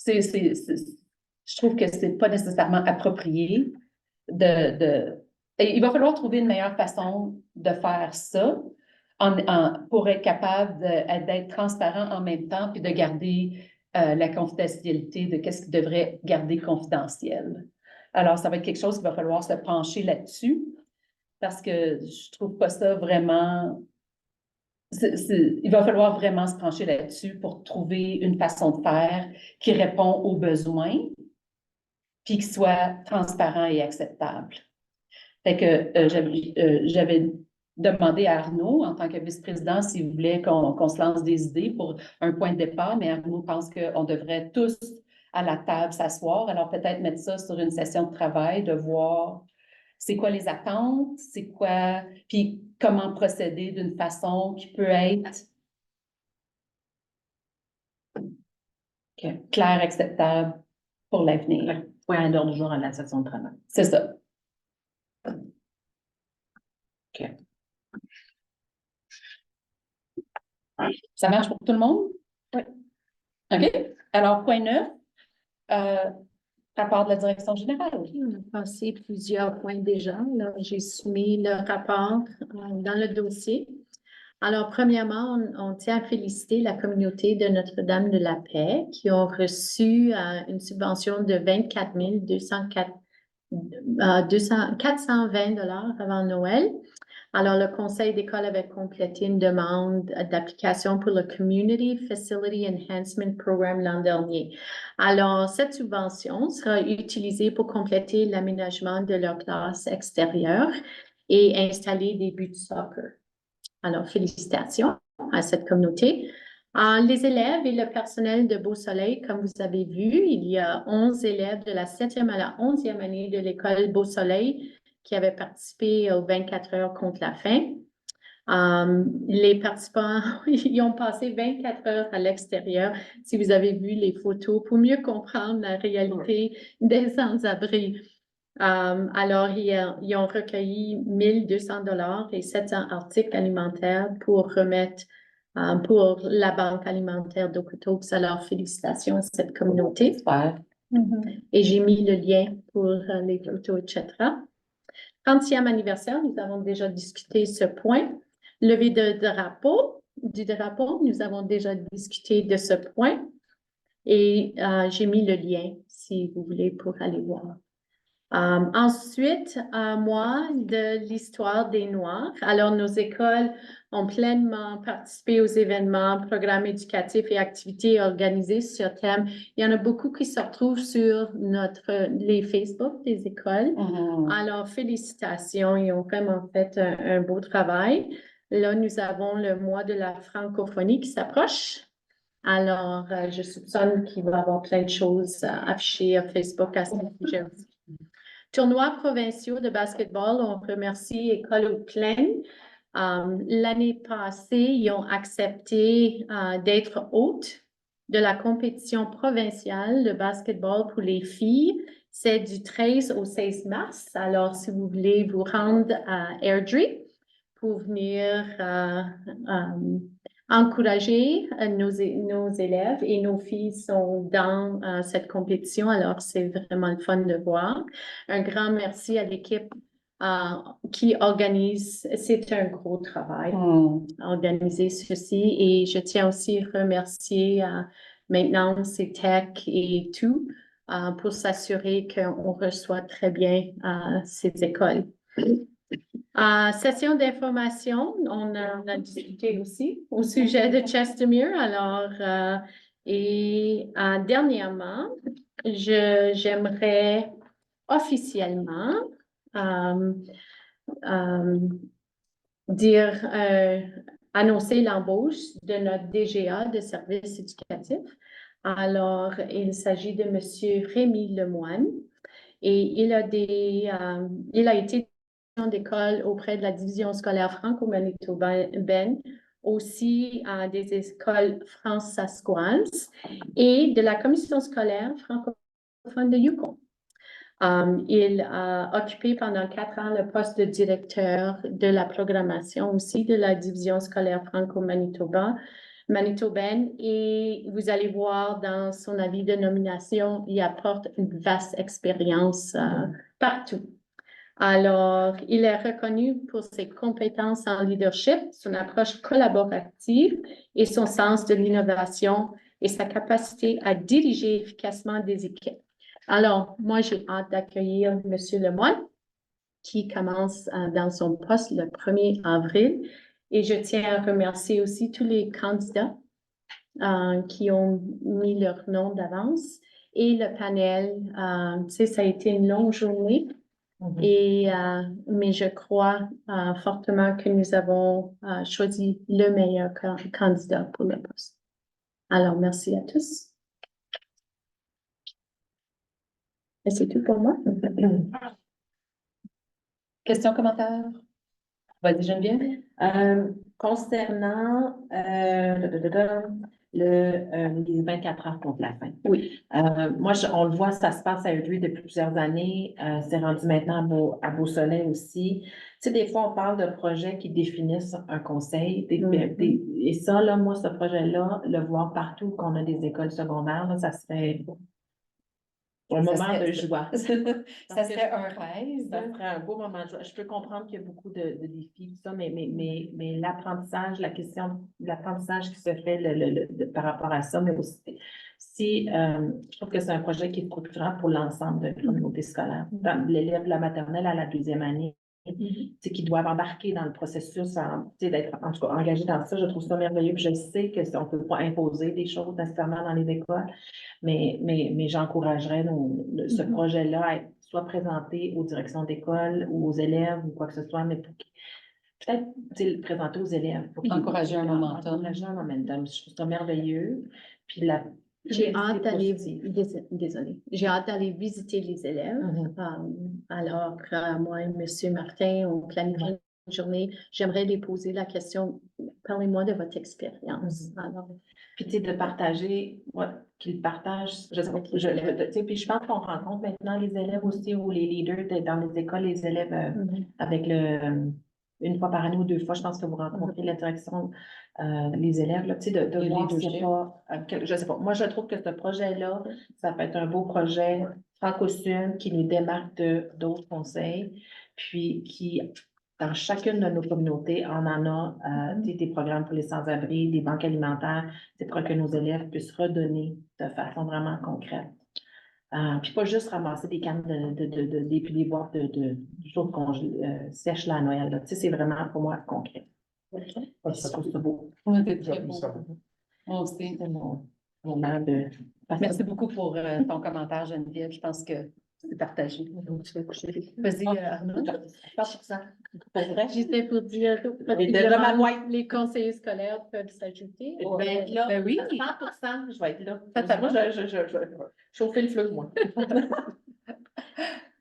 je trouve que c'est pas nécessairement approprié et il va falloir trouver une meilleure façon de faire ça pour être capable d'être transparent en même temps puis de garder la confidentialité de qu'est-ce qu'il devrait garder confidentiel. Alors, ça va être quelque chose qu'il va falloir se pencher là-dessus parce que je trouve pas ça vraiment... il va falloir vraiment se pencher là-dessus pour trouver une façon de faire qui répond aux besoins puis qui soit transparent et acceptable. Fait que j'avais demandé à Arnaud, en tant que vice-président, s'il voulait qu'on se lance des idées pour un point de départ, mais Arnaud pense qu'on devrait tous à la table s'asseoir. Alors peut-être mettre ça sur une session de travail, de voir c'est quoi les attentes, c'est quoi, puis comment procéder d'une façon qui peut être claire, acceptable pour l'avenir. Point à l'ordre du jour à la session de travail. C'est ça. OK. Ça marche pour tout le monde? Oui. OK. Alors, point 9, rapport de la direction générale. On a passé plusieurs points déjà. Alors, j'ai soumis le rapport dans le dossier. Alors, premièrement, on tient à féliciter la communauté de Notre-Dame de la Paix qui ont reçu une subvention de 24 420 $ avant Noël. Alors, le conseil d'école avait complété une demande d'application pour le Community Facility Enhancement Program l'an dernier. Alors, cette subvention sera utilisée pour compléter l'aménagement de leur classe extérieure et installer des buts de soccer. Alors, félicitations à cette communauté. Les élèves et le personnel de Beau Soleil, comme vous avez vu, il y a 11 élèves de la 7e à la 11e année de l'école Beau Soleil qui avaient participé aux 24 heures contre la faim. Les participants, ils ont passé 24 heures à l'extérieur, si vous avez vu les photos, pour mieux comprendre la réalité des sans-abri. Alors, ils ont recueilli 1200 $ et 700 articles alimentaires pour remettre pour la Banque alimentaire d'Okotoks. Alors, félicitations à cette communauté. Super. Et j'ai mis le lien pour les photos, etc. 30e anniversaire, nous avons déjà discuté ce point. Levée du drapeau, nous avons déjà discuté de ce point. Et j'ai mis le lien, si vous voulez, pour aller voir. Ensuite, moi, de l'histoire des Noirs. Alors, nos écoles ont pleinement participé aux événements, programmes éducatifs et activités organisées sur thème. Il y en a beaucoup qui se retrouvent sur les Facebook des écoles. Alors, félicitations, ils ont vraiment fait un beau travail. Là, nous avons le mois de la francophonie qui s'approche. Alors, je soupçonne qu'il va y avoir plein de choses affichées à Facebook à ce sujet aussi. Tournois provinciaux de basketball, on remercie École Haute Plaine. L'année passée, ils ont accepté d'être hôtes de la compétition provinciale de basketball pour les filles. C'est du 13 au 16 mars. Alors, si vous voulez vous rendre à Airdrie pour venir encourager nos élèves et nos filles sont dans cette compétition. Alors, c'est vraiment le fun de voir. Un grand merci à l'équipe qui organise. C'est un gros travail organiser ceci. Et je tiens aussi à remercier Maintenance et Tech et tout pour s'assurer qu'on reçoit très bien ces écoles. Session d'information, on a discuté aussi au sujet de Chestermere. Alors, dernièrement, j'aimerais officiellement annoncer l'embauche de notre DGA de services éducatifs. Alors, il s'agit de M. Rémi Lemoine et il a été d'école auprès de la division scolaire franco-manitobaine, aussi des écoles France-Saskoise et de la commission scolaire francophone de Yukon. Il a occupé pendant 4 ans le poste de directeur de la programmation aussi de la division scolaire franco-manitobaine et vous allez voir dans son avis de nomination, il apporte une vaste expérience partout. Alors, il est reconnu pour ses compétences en leadership, son approche collaborative et son sens de l'innovation et sa capacité à diriger efficacement des équipes. Alors, moi, j'ai hâte d'accueillir M. Lemoine, qui commence dans son poste le 1er avril. Et je tiens à remercier aussi tous les candidats qui ont mis leur nom d'avance et le panel. Tu sais, ça a été une longue journée. Mais je crois fortement que nous avons choisi le meilleur candidat pour le poste. Alors, merci à tous. Et c'est tout pour moi. Questions, commentaires? Vas-y, Geneviève. Concernant les 24 heures contre la faim. Oui. Moi, on le voit, ça se passe à Airdrie depuis plusieurs années. C'est rendu maintenant à Beausoleil aussi. Tu sais, des fois, on parle de projets qui définissent un conseil. Et ça, là, moi, ce projet-là, le voir partout qu'on a des écoles secondaires, là, ça serait un moment de joie. Ça serait un rêve. Ça serait un beau moment de joie. Je peux comprendre qu'il y a beaucoup de défis, tout ça, mais l'apprentissage, la question de l'apprentissage qui se fait par rapport à ça, mais aussi, je trouve que c'est un projet qui est structurant pour l'ensemble de la communauté scolaire. L'élève de la maternelle à la 2e année, qui doivent embarquer dans le processus, d'être en tout cas engagés dans ça, je trouve ça merveilleux. Puis je sais qu'on ne peut pas imposer des choses nécessairement dans les écoles, mais j'encouragerais ce projet-là à être soit présenté aux directions d'école ou aux élèves ou quoi que ce soit, mais peut-être le présenter aux élèves. Pour encourager un momentum. Encourager un momentum. Je trouve ça merveilleux. Puis j'ai hâte d'aller visiter les élèves. Alors, moi et M. Martin, on planifie une journée. J'aimerais les poser la question, parlez-moi de votre expérience. Alors, Puis, tu sais, de partager, ouais, qu'ils partagent, je sais pas, tu sais, puis je pense qu'on rencontre maintenant les élèves aussi, ou les leaders dans les écoles, les élèves avec une fois par année ou 2 fois, je pense que vous rencontrez la direction, les élèves, là, tu sais, de Le voir s'il y a leadership. pas, je sais pas, moi, je trouve que ce projet-là, ça peut être un beau projet franco-sud qui nous démarque d'autres conseils, puis qui, dans chacune de nos communautés, on en a des programmes pour les sans-abri, des banques alimentaires, c'est pour que nos élèves puissent redonner de façon vraiment concrète. Puis pas juste ramasser des cannes puis des boîtes de choses sèches là à Noël. Là. Tu sais, c'est vraiment pour moi concret. Je trouve ça beau. Ouais, c'est très J'appuie beau. ça. Moi aussi. C'est mon moment de... Merci beaucoup pour ton commentaire, Geneviève. Je pense que c'est partagé. Vas-y, Arnaud. Pas pour ça. Pour vrai. J'étais pour dire, déjà ma boîte. les conseillers scolaires peuvent s'ajouter. Ben, là, Ben oui. 100%, je vais être là. Totalement. Moi, je chauffer le feu, moi.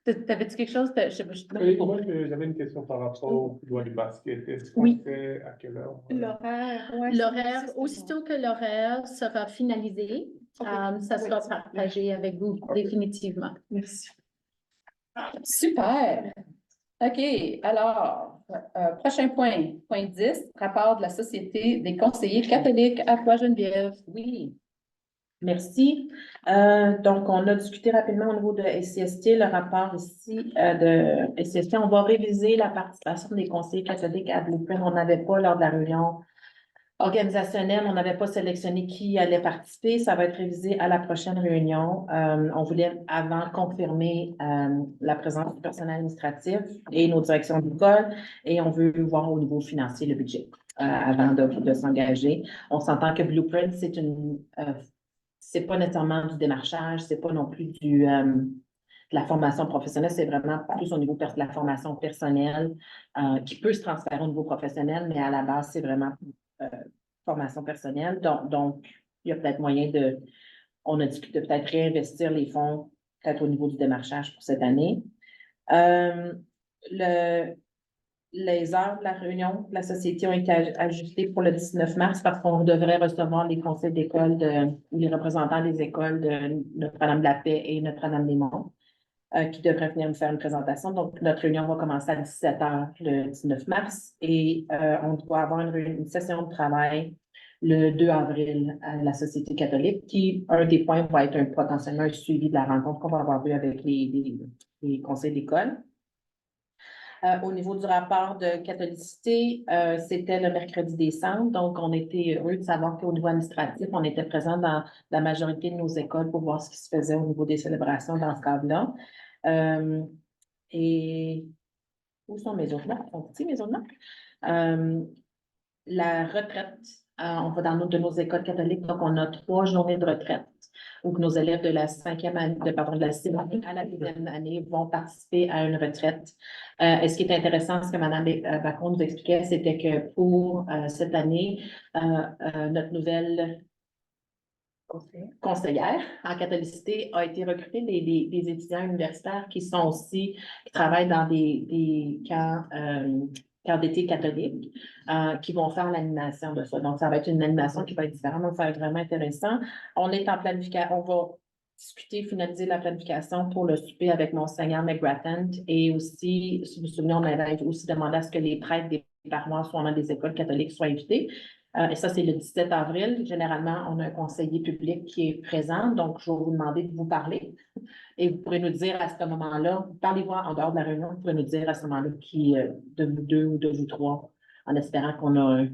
T'avais-tu quelque chose? Je sais pas, Oui, moi, j'avais une question par rapport au couloir du basket. Est-ce qu'on Oui. sait à quelle heure? L'horaire, ouais. L'horaire, c'est aussitôt que l'horaire sera finalisé, ça sera partagé avec vous définitivement. Merci. Super. OK. Alors, prochain point, point 10, rapport de la Société des conseillers catholiques. À toi, Geneviève. Oui. Merci. Donc, on a discuté rapidement au niveau de SCST, le rapport ici de SCST. On va réviser la participation des conseillers catholiques à Blueprint. On n'avait pas, lors de la réunion organisationnelle, on n'avait pas sélectionné qui allait participer. Ça va être révisé à la prochaine réunion. On voulait avant confirmer la présence du personnel administratif et nos directions d'école, et on veut voir au niveau financier le budget avant de s'engager. On s'entend que Blueprint, c'est pas nécessairement du démarchage, c'est pas non plus de la formation professionnelle, c'est vraiment plus au niveau de la formation personnelle qui peut se transférer au niveau professionnel, mais à la base, c'est vraiment formation personnelle. Donc, il y a peut-être moyen on a discuté de peut-être réinvestir les fonds, peut-être au niveau du démarchage pour cette année. Les heures de la réunion de la société ont été ajustées pour le 19 mars parce qu'on devrait recevoir les conseils d'école ou les représentants des écoles de Notre-Dame de la Paix et Notre-Dame des Monts qui devraient venir nous faire une présentation. Donc, notre réunion va commencer à 17 h le 19 mars et on doit avoir une session de travail le 2 avril à la Société catholique qui, un des points, va être potentiellement un suivi de la rencontre qu'on va avoir eu avec les conseils d'école. Au niveau du rapport de catholicité, c'était le mercredi décembre, donc on était heureux de savoir qu'au niveau administratif, on était présent dans la majorité de nos écoles pour voir ce qui se faisait au niveau des célébrations dans ce cadre-là. Et où sont mes autres notes? Sont petits, mes autres notes? La retraite, on va dans de nos écoles catholiques, donc on a 3 journées de retraite où nos élèves de la 5e année, de la 6e à la 8e année vont participer à une retraite. Et ce qui est intéressant, ce que Mme Bacon nous expliquait, c'était que pour cette année, notre nouvelle conseillère en catholicité a été recrutée des étudiants universitaires qui travaillent dans des camps d'été catholiques, qui vont faire l'animation de ça. Donc, ça va être une animation qui va être différente, donc ça va être vraiment intéressant. On est en planification, on va discuter, finaliser la planification pour le souper avec Monseigneur McGrattan et aussi, si vous vous souvenez, on avait aussi demandé à ce que les prêtres des paroisses ou dans des écoles catholiques soient invités. Et ça, c'est le 17 avril. Généralement, on a un conseiller public qui est présent, donc je vais vous demander de vous parler. Et vous pourrez nous dire à ce moment-là, parlez-vous en dehors de la réunion, vous pourrez nous dire à ce moment-là qui de vous deux ou de vous trois, en espérant qu'on a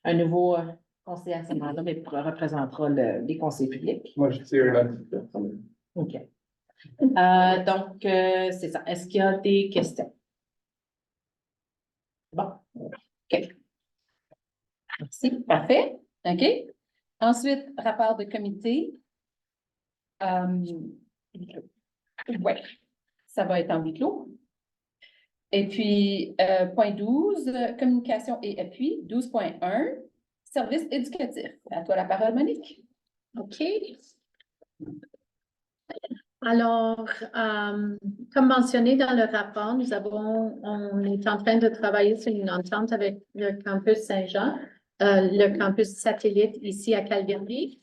un nouveau conseiller à ce moment-là, mais représentera les conseils publics. Moi, je tire là. OK. Donc, c'est ça. Est-ce qu'il y a des questions? Bon. OK. Merci. Parfait. OK. Ensuite, rapport de comité. Oui, ça va être en huis clos. Et puis, point 12, communication et appui. 12.1, service éducatif. À toi la parole, Monique. OK. Alors, comme mentionné dans le rapport, on est en train de travailler sur une entente avec le campus Saint-Jean le campus satellite ici à Calgary,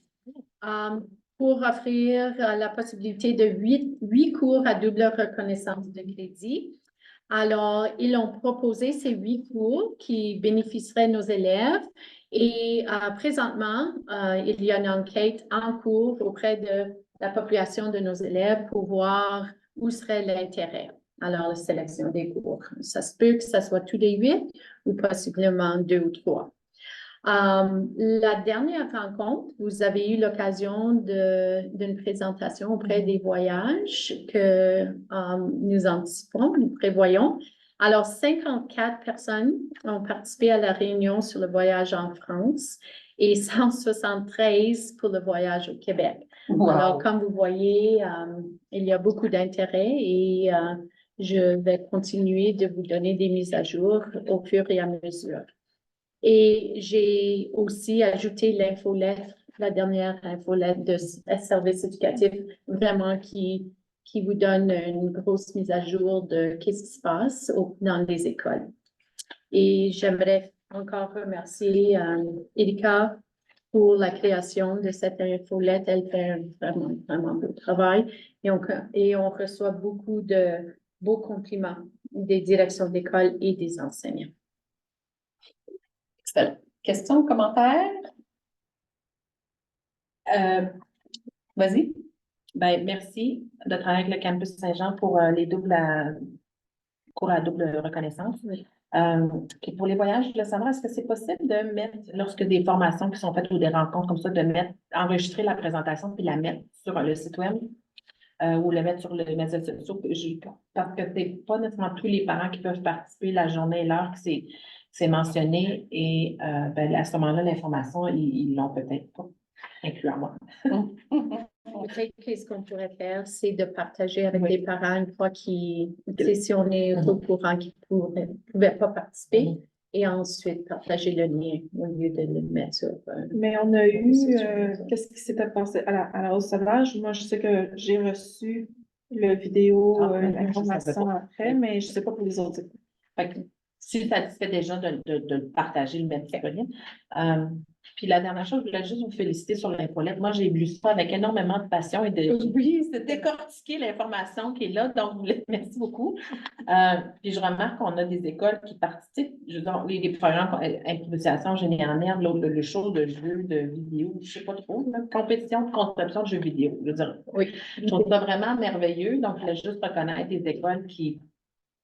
pour offrir la possibilité de 8 cours à double reconnaissance de crédit. Alors, ils ont proposé ces 8 cours qui bénéficieraient nos élèves et présentement, il y a une enquête en cours auprès de la population de nos élèves pour voir où serait l'intérêt. Alors, la sélection des cours. Ça se peut que ce soit tous les 8 ou possiblement 2 ou 3. La dernière rencontre, vous avez eu l'occasion d'une présentation auprès des voyages que nous anticipons, nous prévoyons. Alors, 54 personnes ont participé à la réunion sur le voyage en France et 173 pour le voyage au Québec. Wow. Alors, comme vous voyez, il y a beaucoup d'intérêt et je vais continuer de vous donner des mises à jour au fur et à mesure. Et j'ai aussi ajouté l'infolette, la dernière infolette de service éducatif, vraiment qui vous donne une grosse mise à jour de qu'est-ce qui se passe dans les écoles. Et j'aimerais encore remercier Erika pour la création de cette infolette. Elle fait un vraiment beau travail et on reçoit beaucoup de beaux compliments des directions d'école et des enseignants. Excellent. Questions, commentaires? Vas-y. Ben, merci de travailler avec le Campus Saint-Jean pour les cours à double reconnaissance. Puis pour les voyages, je voulais savoir, est-ce que c'est possible de mettre, lorsque des formations qui sont faites ou des rencontres comme ça, enregistrer la présentation puis la mettre sur le site web ou le mettre sur les médias sociaux? Parce que c'est pas nécessairement tous les parents qui peuvent participer la journée et l'heure que c'est mentionné et ben, à ce moment-là, l'information, ils l'ont peut-être pas inclus en moi. Peut-être que ce qu'on pourrait faire, c'est de partager avec les parents une fois si on est au courant qu'ils ne pouvaient pas participer et ensuite partager le lien au lieu de le mettre sur. Mais on a eu, qu'est-ce qui s'était passé à la Hausse Sauvage? Moi, je sais que j'ai reçu le vidéo, l'information après, mais je ne sais pas pour les autres. Fait que, si ça te fait déjà de le partager, le mettre disponible. Puis la dernière chose, je voulais juste vous féliciter sur l'infolette. Moi, j'ai lu ça avec énormément de passion et de décortiquer l'information qui est là. Donc, merci beaucoup. Puis je remarque qu'on a des écoles qui participent. Je veux dire, les programmes improvisation générale, le show de jeux, de vidéos, je ne sais pas trop, compétition de conception de jeux vidéo. Je veux dire, oui, je trouve ça vraiment merveilleux. Donc, je voulais juste reconnaître des écoles qui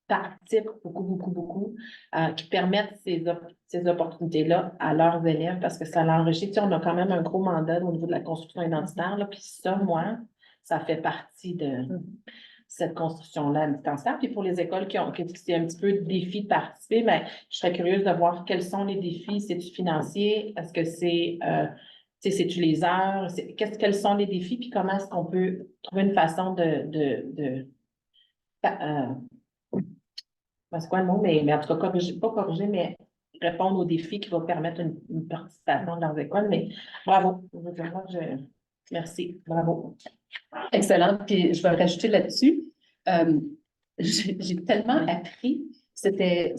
participent beaucoup, qui permettent ces opportunités-là à leurs élèves parce que ça l'enrichit. Tu sais, on a quand même un gros mandat au niveau de la construction identitaire, là, puis ça, moi, ça fait partie de cette construction-là à distancielle. Puis pour les écoles qui c'est un petit peu de défi de participer, ben, je serais curieuse de voir quels sont les défis. C'est-tu financier? Est-ce que c'est-tu les heures? Quels sont les défis? Puis comment est-ce qu'on peut trouver une façon c'est quoi le mot? Mais en tout cas, pas corriger, mais répondre aux défis qui vont permettre une participation dans leurs écoles. Mais bravo. Merci. Bravo. Excellent. Puis je vais rajouter là-dessus. J'ai tellement appris. C'était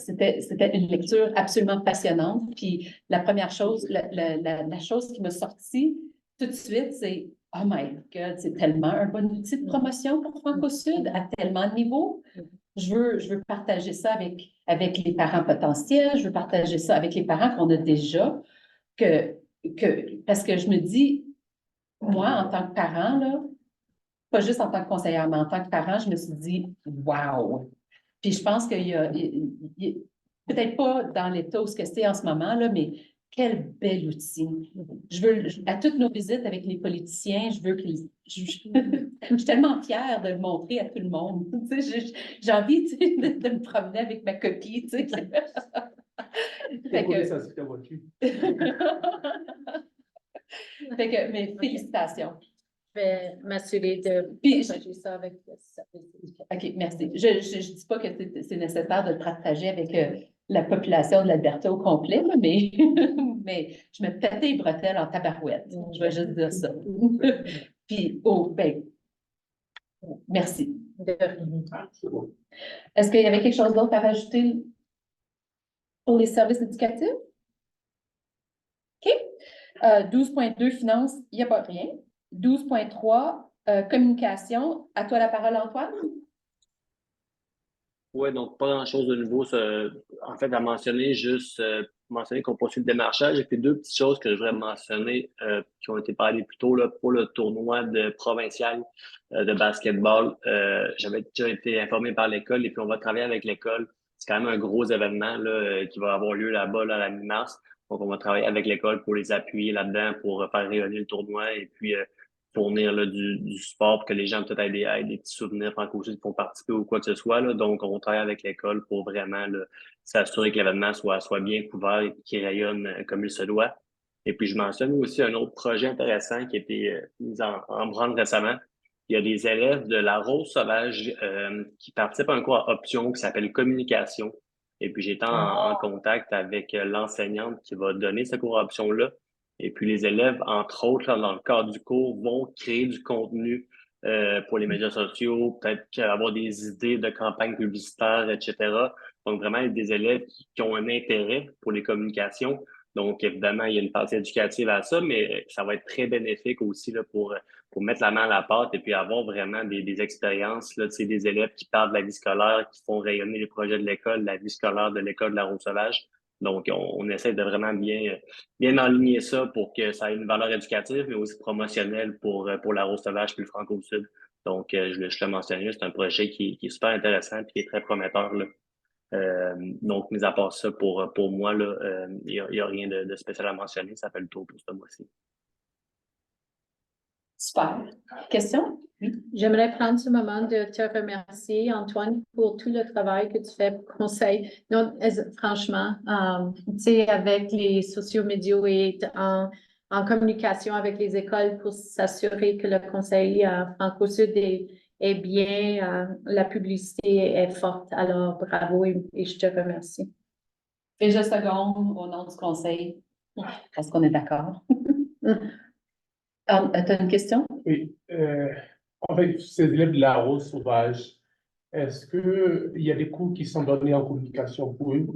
une lecture absolument passionnante. Puis la première chose, la chose qui m'a sortie tout de suite, c'est oh my God, c'est tellement un bon outil de promotion pour Franco-Sud à tellement de niveaux. Je veux partager ça avec les parents potentiels, je veux partager ça avec les parents qu'on a déjà, parce que je me dis, moi, en tant que parent, là, pas juste en tant que conseillère, mais en tant que parent, je me suis dit, wow! Puis je pense qu'il y a peut-être pas dans l'état où c'est en ce moment, là, mais quel bel outil. À toutes nos visites avec les politiciens, je suis tellement fière de le montrer à tout le monde. Tu sais, j'ai envie de me promener avec ma copie. Tu sais. Mais félicitations. Je vais m'assurer de partager ça avec le service. OK, merci. Je ne dis pas que c'est nécessaire de le partager avec la population de l'Alberta au complet, là, mais, mais je me pétais les bretelles en tabarouette. Je vais juste dire ça. Puis, merci. Est-ce qu'il y avait quelque chose d'autre à rajouter pour les services éducatifs? OK. 12.2, finances, il n'y a pas rien. 12.3, communication. À toi la parole, Antoine. Oui, donc pas grand-chose de nouveau. En fait, à mentionner, juste mentionner qu'on poursuit le démarchage. Et puis deux petites choses que je voudrais mentionner qui ont été parlées plus tôt là, pour le tournoi provincial de basketball. J'avais déjà été informé par l'école et puis on va travailler avec l'école. C'est quand même un gros événement là, qui va avoir lieu là-bas là, à la mi-mars. Donc, on va travailler avec l'école pour les appuyer là-dedans, pour faire rayonner le tournoi et puis fournir là, du support pour que les gens peut-être aient des petits souvenirs franco-suisses qui font participer ou quoi que ce soit. Là. Donc, on travaille avec l'école pour vraiment là, s'assurer que l'événement soit bien couvert et qu'il rayonne comme il se doit. Et puis, je mentionne aussi un autre projet intéressant qui a été mis en branle récemment. Il y a des élèves de la Rose Sauvage qui participent à un cours à option qui s'appelle Communication. Et puis, j'ai été en contact avec l'enseignante qui va donner ce cours à option-là. Et puis, les élèves, entre autres, là, dans le cadre du cours, vont créer du contenu pour les médias sociaux, peut-être avoir des idées de campagnes publicitaires, etc. Donc, vraiment, des élèves qui ont un intérêt pour les communications. Donc, évidemment, il y a une partie éducative à ça, mais ça va être très bénéfique aussi là, pour mettre la main à la pâte et puis avoir vraiment des expériences, là, des élèves qui parlent de la vie scolaire, qui font rayonner les projets de l'école, la vie scolaire de l'école de la Rose-Sauvage. Donc, on essaie de vraiment bien enligner ça pour que ça ait une valeur éducative, mais aussi promotionnelle pour la Rose-Sauvage puis le Franco-Sud. Donc, je le mentionnais, c'est un projet qui est super intéressant et qui est très prometteur, là. Donc, mis à part ça, pour moi, là, il y a rien de spécial à mentionner. Ça fait le tour pour ce mois-ci. Super. Question? J'aimerais prendre ce moment de te remercier, Antoine, pour tout le travail que tu fais pour Conseil. Non, franchement, tu sais, avec les sociaux médias et en communication avec les écoles pour s'assurer que le Conseil Franco-Sud est bien, la publicité est forte. Alors, bravo et je te remercie. Et je seconde au nom du Conseil, parce qu'on est d'accord. Tu as une question? Oui. En fait, ces élèves de la Rose Sauvage, est-ce qu'il y a des cours qui sont donnés en communication pour eux?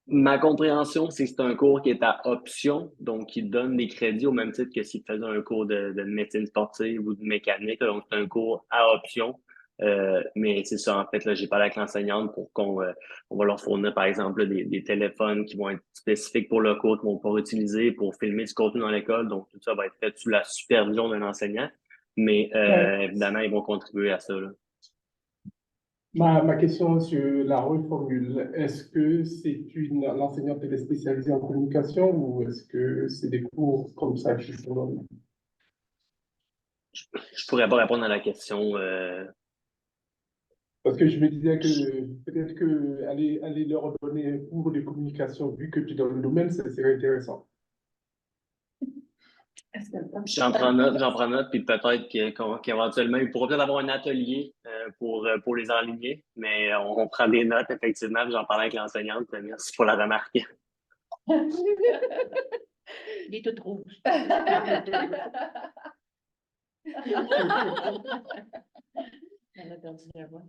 Ma compréhension, c'est que c'est un cours qui est à option, donc qui donne des crédits au même titre que s'ils faisaient un cours de médecine sportive ou de mécanique. Donc, c'est un cours à option. Mais c'est ça, en fait, là, j'ai parlé avec l'enseignante pour on va leur fournir, par exemple, des téléphones qui vont être spécifiques pour le cours, qu'ils vont pouvoir utiliser pour filmer du contenu dans l'école. Donc, tout ça va être fait sous la supervision d'un enseignant. Mais évidemment, ils vont contribuer à ça, là. Ma question, je la reformule. Est-ce que l'enseignante est spécialisée en communication ou est-ce que c'est des cours comme ça qui sont donnés? Je pourrais pas répondre à la question. Parce que je me disais que peut-être que aller leur donner un cours de communication, vu que tu es dans le domaine, ça serait intéressant. J'en prends note, puis peut-être qu'éventuellement, il pourra peut-être avoir un atelier pour les enligner, mais on prend des notes, effectivement, puis j'en parlais avec l'enseignante. Merci pour la remarque. Il est tout rouge. Elle a perdu la voix.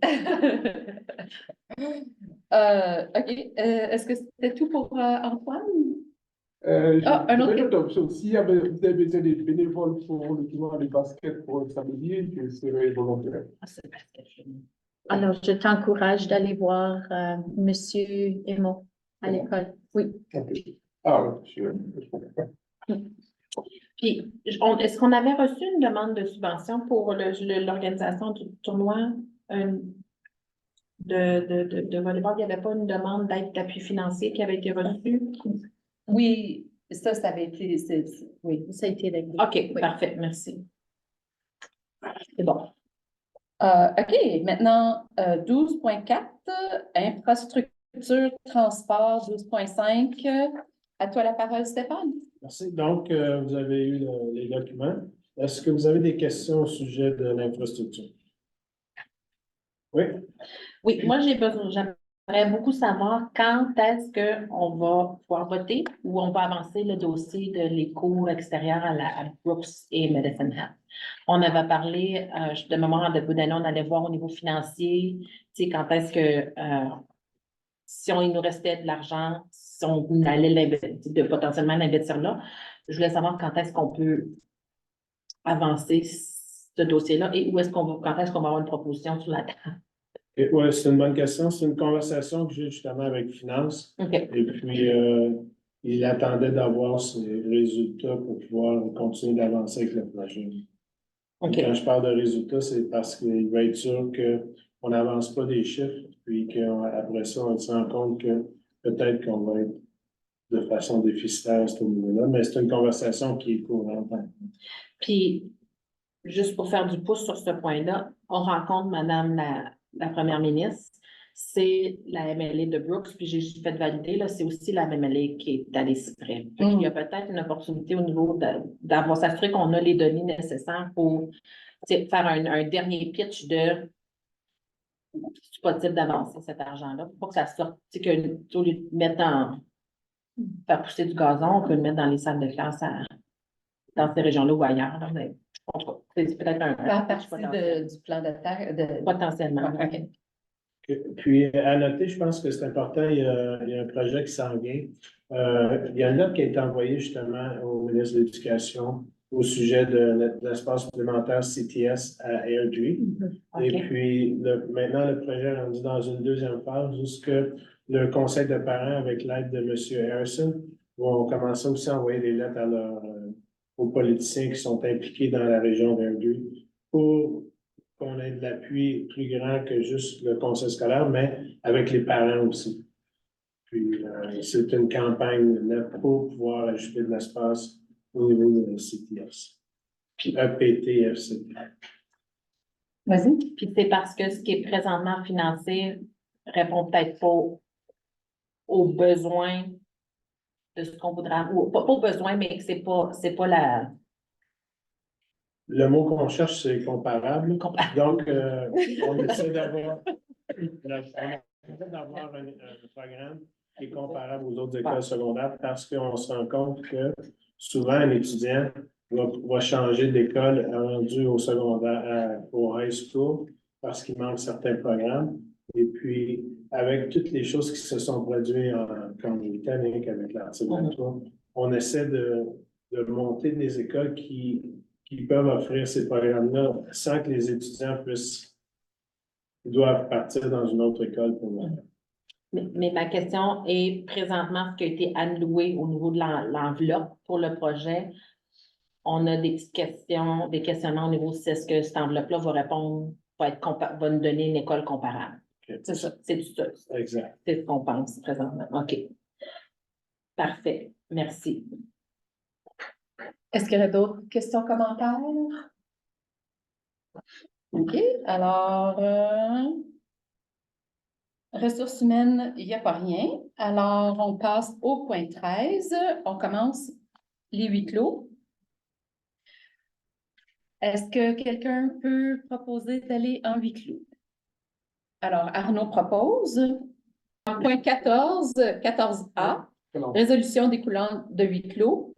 OK. Est-ce que c'était tout pour Antoine? Un autre. option. Si vous avez besoin de bénévoles pour le tournoi de basket pour un samedi, je serai volontaire. Alors, je t'encourage d'aller voir Monsieur Emo à l'école. Oui. Okay. Ah oui, je comprends. Puis, est-ce qu'on avait reçu une demande de subvention pour l'organisation du tournoi de volleyball? Il n'y avait pas une demande d'aide d'appui financier qui avait été reçue? Oui, ça avait été. Oui, ça a été réglé. OK, Oui. parfait, merci. C'est bon. OK, maintenant, 12.4, infrastructure, transport, 12.5. À toi la parole, Stéphane. Merci. Donc, vous avez eu les documents. Est-ce que vous avez des questions au sujet de l'infrastructure? Oui. Oui, moi, j'aimerais beaucoup savoir quand est-ce qu'on va pouvoir voter ou on va avancer le dossier de les cours extérieurs à Brooks et Medicine Hat. On avait parlé, de mémoire, de bout d'année, on allait voir au niveau financier, tu sais, quand est-ce que il nous restait de l'argent, si on allait potentiellement l'investir là, je voulais savoir quand est-ce qu'on peut avancer ce dossier-là et quand est-ce qu'on va avoir une proposition sur la table. Oui, c'est une bonne question. C'est une conversation que j'ai justement avec Finance. OK. Et puis, il attendait d'avoir ses résultats pour pouvoir continuer d'avancer avec le projet. OK. Quand je parle de résultats, c'est parce qu'il va être sûr qu'on n'avance pas des chiffres, puis qu'après ça, on se rend compte que peut-être qu'on va être de façon déficitaire à ce niveau-là, mais c'est une conversation qui est courante. Puis, juste pour faire du pouce sur ce point-là, on rencontre Madame la Première ministre, c'est la MLA de Brooks, puis j'ai juste fait valider, là, c'est aussi la MLA qui est allée si près. Il y a peut-être une opportunité au niveau d'avoir s'assurer qu'on a les données nécessaires pour faire un dernier pitch de c'est possible d'avancer cet argent-là, pour que ça sorte, que au lieu de mettre faire pousser du gazon, on peut le mettre dans les salles de classe dans ces régions-là ou ailleurs. Là, mais, en tout cas, c'est peut-être un Faire partie du plan d'attaque. potentiellement. OK. Puis, à noter, je pense que c'est important, il y a un projet qui s'en vient. Il y a une note qui a été envoyée justement au ministre de l'Éducation au sujet de l'espace supplémentaire CTS à Airdrie. OK. Et puis, maintenant, le projet est rendu dans une deuxième phase jusque le conseil de parents, avec l'aide de M. Harrison, vont commencer aussi à envoyer des lettres aux politiciens qui sont impliqués dans la région d'Airdrie pour qu'on ait de l'appui plus grand que juste le conseil scolaire, mais avec les parents aussi. Puis, c'est une campagne nette pour pouvoir ajouter de l'espace au niveau de CTS. Puis EPTFCT. Vas-y. Puis c'est parce que ce qui est présentement financé répond peut-être pas aux besoins de ce qu'on voudrait, ou pas aux besoins, mais que c'est pas la. Le mot qu'on cherche, c'est comparable. Donc, on essaie d'avoir un programme qui est comparable aux autres écoles secondaires parce qu'on se rend compte que souvent, un étudiant va changer d'école rendu au secondaire, au high school parce qu'il manque certains programmes. Et puis, avec toutes les choses qui se sont produites en Colombie-Britannique, avec l'article 23, on essaie de monter des écoles qui peuvent offrir ces programmes-là sans que les étudiants doivent partir dans une autre école pour le faire. Mais ma question est présentement ce qui a été alloué au niveau de l'enveloppe pour le projet. On a des petites questions, des questionnements au niveau de est-ce que cette enveloppe-là va nous donner une école comparable. Okay. C'est ça, c'est ça. Exact. C'est ce qu'on pense présentement. OK. Parfait. Merci. Est-ce qu'il y a d'autres questions, commentaires? OK. Alors, ressources humaines, il n'y a pas rien. Alors, on passe au point 13. On commence les huis clos. Est-ce que quelqu'un peut proposer d'aller en huis clos? Alors, Arnaud propose. En point 14A, résolution découlant de huis clos.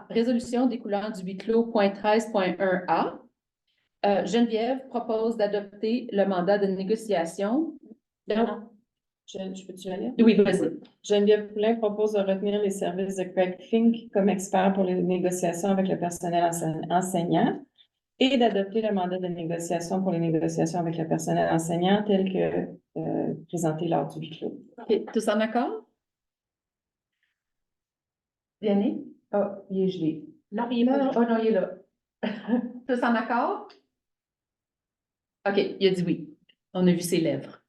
Résolution découlant du huis clos, point 13.1A. Geneviève propose d'adopter le mandat de négociation. Non. Je peux-tu aller? Oui, vas-y. Geneviève Poulin propose de retenir les services de Craig Fink comme expert pour les négociations avec le personnel enseignant et d'adopter le mandat de négociation pour les négociations avec le personnel enseignant tel que présenté lors du huis clos. OK. Tous en accord? Yannick? Ah, il est gelé. Non, il est pas. Oh non, il est là. Tous en accord? OK, il a dit oui. On a vu ses lèvres.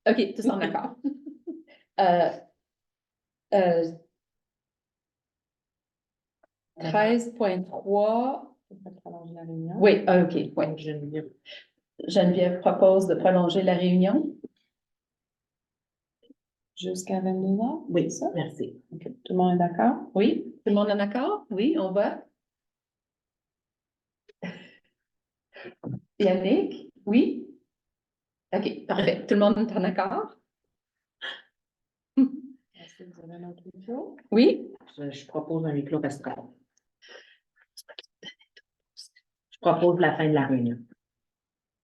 OK, tous en accord. 13.3. Oui, OK. Ouais. Geneviève propose de prolonger la réunion. Jusqu'à 22h? Oui, ça? merci. Okay. Tout le monde est d'accord? Oui, tout le monde est en accord? Oui, on vote. Yannick? Oui? OK, parfait. Tout le monde est en accord? Est-ce que vous avez un autre huis clos? Oui? Je propose un huis clos parce que je propose la fin de la réunion.